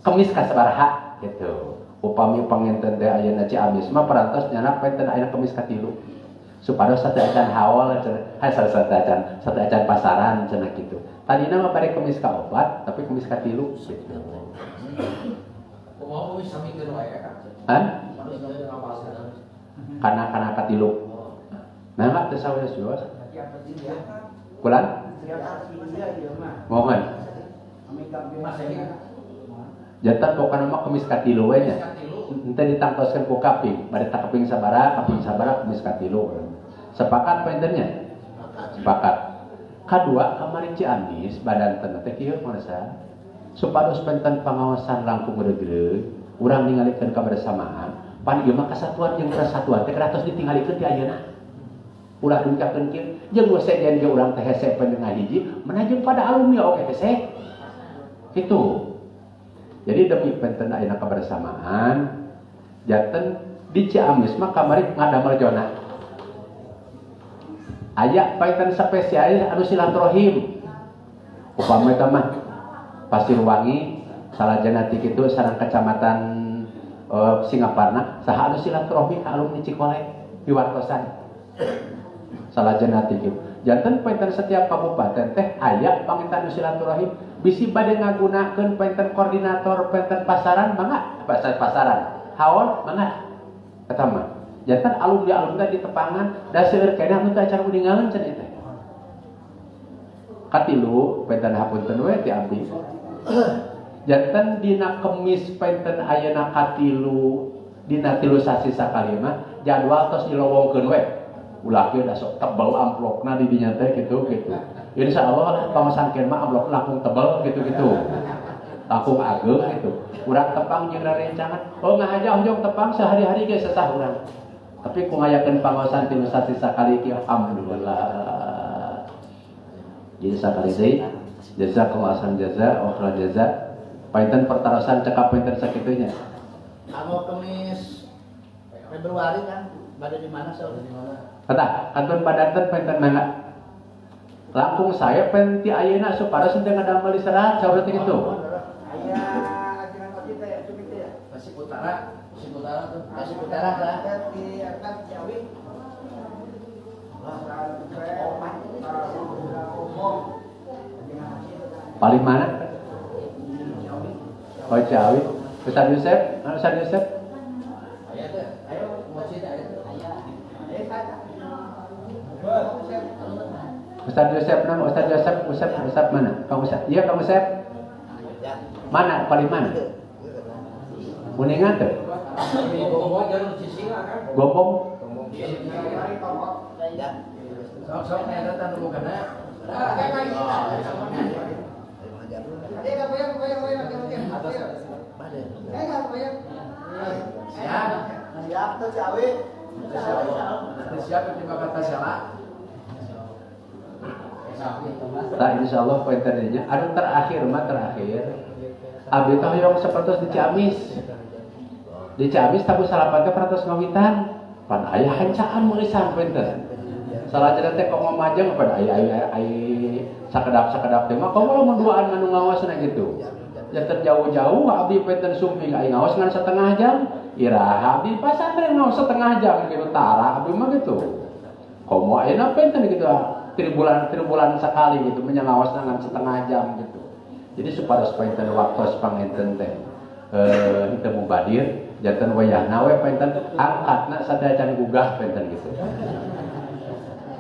Kemis ka sabaraha gitu. Upami panginten teh ayeuna Ciamis mah parantos nyana penten ayeuna Kemis ka 3. Supados satu acan haul satu acan pasaran cenah kitu. Tadina mah bade Kemis ka 4 tapi Kemis ka 3 gitu. Kumaha wis samikeun wae kan? Han? Kana ka 3. Nah enggak teu saweus jual. Kulan? Mohon. Jantan pokona mah Kemis ka 3 we nya. Ente ditangtoskeun ku kaping, bade tak kaping sabaraha Kemis ka 3. Sepakat pentennya? Sepakat. Kadua kamari Ciamis badanten teh kieu marasa supados penten pangawasan langkung regreg urang ningalikeun kabersamaan pan ieu mah kasatuan jeung persatuan teh keratos ditinggalikeun ti ayeuna ulah dungkakeun kieu jeung we sejen ge urang teh hese pendengar hiji menajeun pada alumni oke teh se kitu. Jadi demi penten ayeuna kabersamaan janten di Ciamis mah kamari ngadamel jona aya paitan spesialis anu silaturahim upami eta mah Pasir Wangi salajana ti kitu sareng kecamatan Singaparna saha anu silaturahmi ka alumni Cikolek piwartosan salajana ti kitu janten paitan setiap kabupaten teh aya panginten anu silaturahim bisi bade ngagunakeun paitan koordinator paitan pasaran mangga pasaran haul mangga eta mah jantan alumni di tepangan da seueur keneh anu teh acara udingaeun cenah teh. Katilu penten hapunten we ti abdi. Jantan dina Kemis penten ayeuna katilu dina 3 sasi sakali mah jadwal tos dilowongkeun we. Ulah kieu da sok tebel amplopna di dinya teh kitu. Insyaallah pamasangkeun mah amplop langkung tebel gitu. Langkung ageng gitu. Urang tepang jeung rerencangan. Oh ngahajah jeung tepang sehari-hari ge sesah urang. Tapi kungayakeun pangaosan 3 sasi sakali ki alhamdulillah. Jadi sakali deui Jazakallahu ahsan jaza wa khairal jaza. Painten pertarosan cekap painten sakitunya. Anu Kemis Februari kan pada di mana saudara di mana? Kata kantor badanten painten mangga. Langkung saya penti ayeuna supaya sinte ngadamel di serat saudara teh kitu. Aya ajaran kopi teh ya, cumi teh ya. Tasik Utara tuh. Tasik Utara lah. Ada di atas Jawi. Paling mana? Oh Jawi. Ustaz Yusuf, Ustaz Yusuf. Aya teh, ayo masjid aya teh. Ustaz Yusuf nama Ustaz mana? Kang Ustaz. Iya Kang Ustaz. Mana? Paling mana? Kuningan tuh. Gombong jalur Cisinga kan. Gombong. Ya. Sok aya datang dulu kana. Siap tuh Jawi. Siap terima kata salah. Nah insyaallah poin tadinya. Anu terakhir. Abi teh hoyong sapertos di Ciamis. Di Ciamis tabu salapan teh peratos ngawitan. Pan aya hancaan meulisan poin teh. Salajana teh kok ngomajeng pan aya sakedap-sakedap teh mah komo mun duaan anu ngawasna gitu. Janten jauh-jauh abdi penten sumping aing ngawas ngan setengah jam. Iraha abdi pasantren mau setengah jam gitu tara abdi mah gitu. Komo ayeuna penten gitu tribulan sekali gitu menyangawas ngan setengah jam gitu. Jadi supaya penten waktu pangenten teh henteu mubadir janten wayahna we penten angkatna sadajan gugah penten gitu.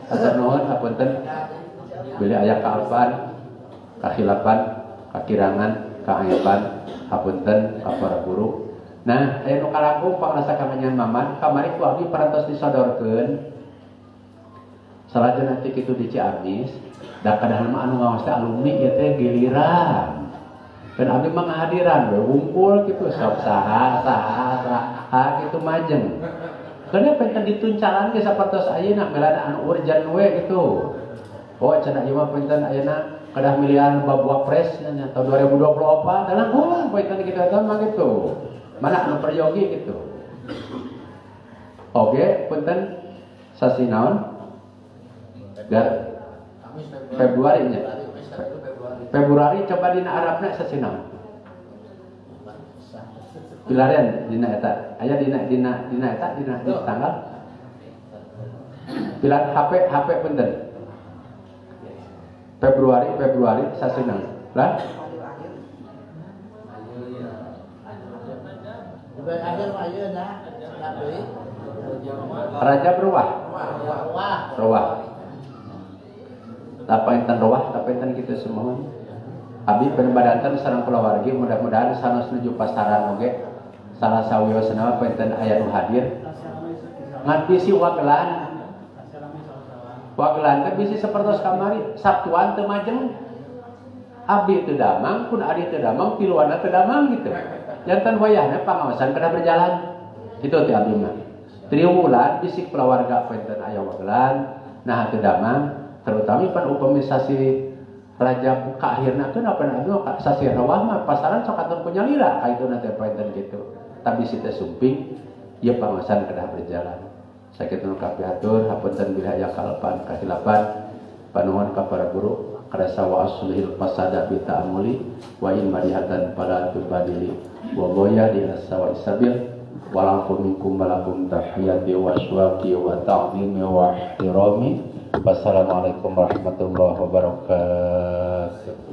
Asal nuhun hapunten bila aya kaalpan, kahilapan, kakirangan, kaangepan, hapunten ka para guru. Nah, aya nu kalangkung pangrasa kamanyan maman, kamari ku abdi parantos disodorkeun. Salajana nanti kitu di Ciamis, da kadang mah anu ngawas teh alumni ieu teh giliran. Dan abdi mah ngahadiran we ngumpul kitu sok saha kitu majeng. Karena pengen dituncalan ke sapertos ayeuna melana anu urgen we gitu. Oh cenah ieu mah pengen ayeuna kadah milihan babua pres nya tahun 2024 dalam pengen kitu eta mah gitu. Mana anu peryogi gitu. Oke, punten sasi naon? Februari nya. Februari coba dina Arabna sasi naon? Pilarian dina eta aya dina tanggal pilar HP punten Februari sasenang lah Bulan akhir mah ayeuna deui. Raja Ruwah apa enten Ruwah apa enten kitu semua abdi penbadantan sareng kulawargi mudah-mudahan sanes nuju pasaran oge salah sawiosna penten aya nu hadir ngan bisi wagelan teh bisi sapertos kamari Sabtuan teu majeng abdi teu damang kun adi teu damang piluanna teu damang gitu janten wayahna pangawasan kada berjalan kitu teh abdi mah triwulan bisi kulawarga penten aya wagelan nah teu damang terutama pan upamisasi Raja buka akhirna teh apa anu sasi rawah mah pasaran sok atuh punya lira ka itu nanti penten gitu tapi sita sumping ieu pangawasan kedah berjalan sakitu kapiatur hapunten bila aya kalpan kahilapan panuhun ka para guru kada sawa aslihil fasada bi ta'amuli wa in marihatan pada tubadili wa boya di asawa isabil walakum minkum malakum tahiyati wa aswaqi wa ta'zimi wa ihtirami. Wassalamualaikum warahmatullahi wabarakatuh.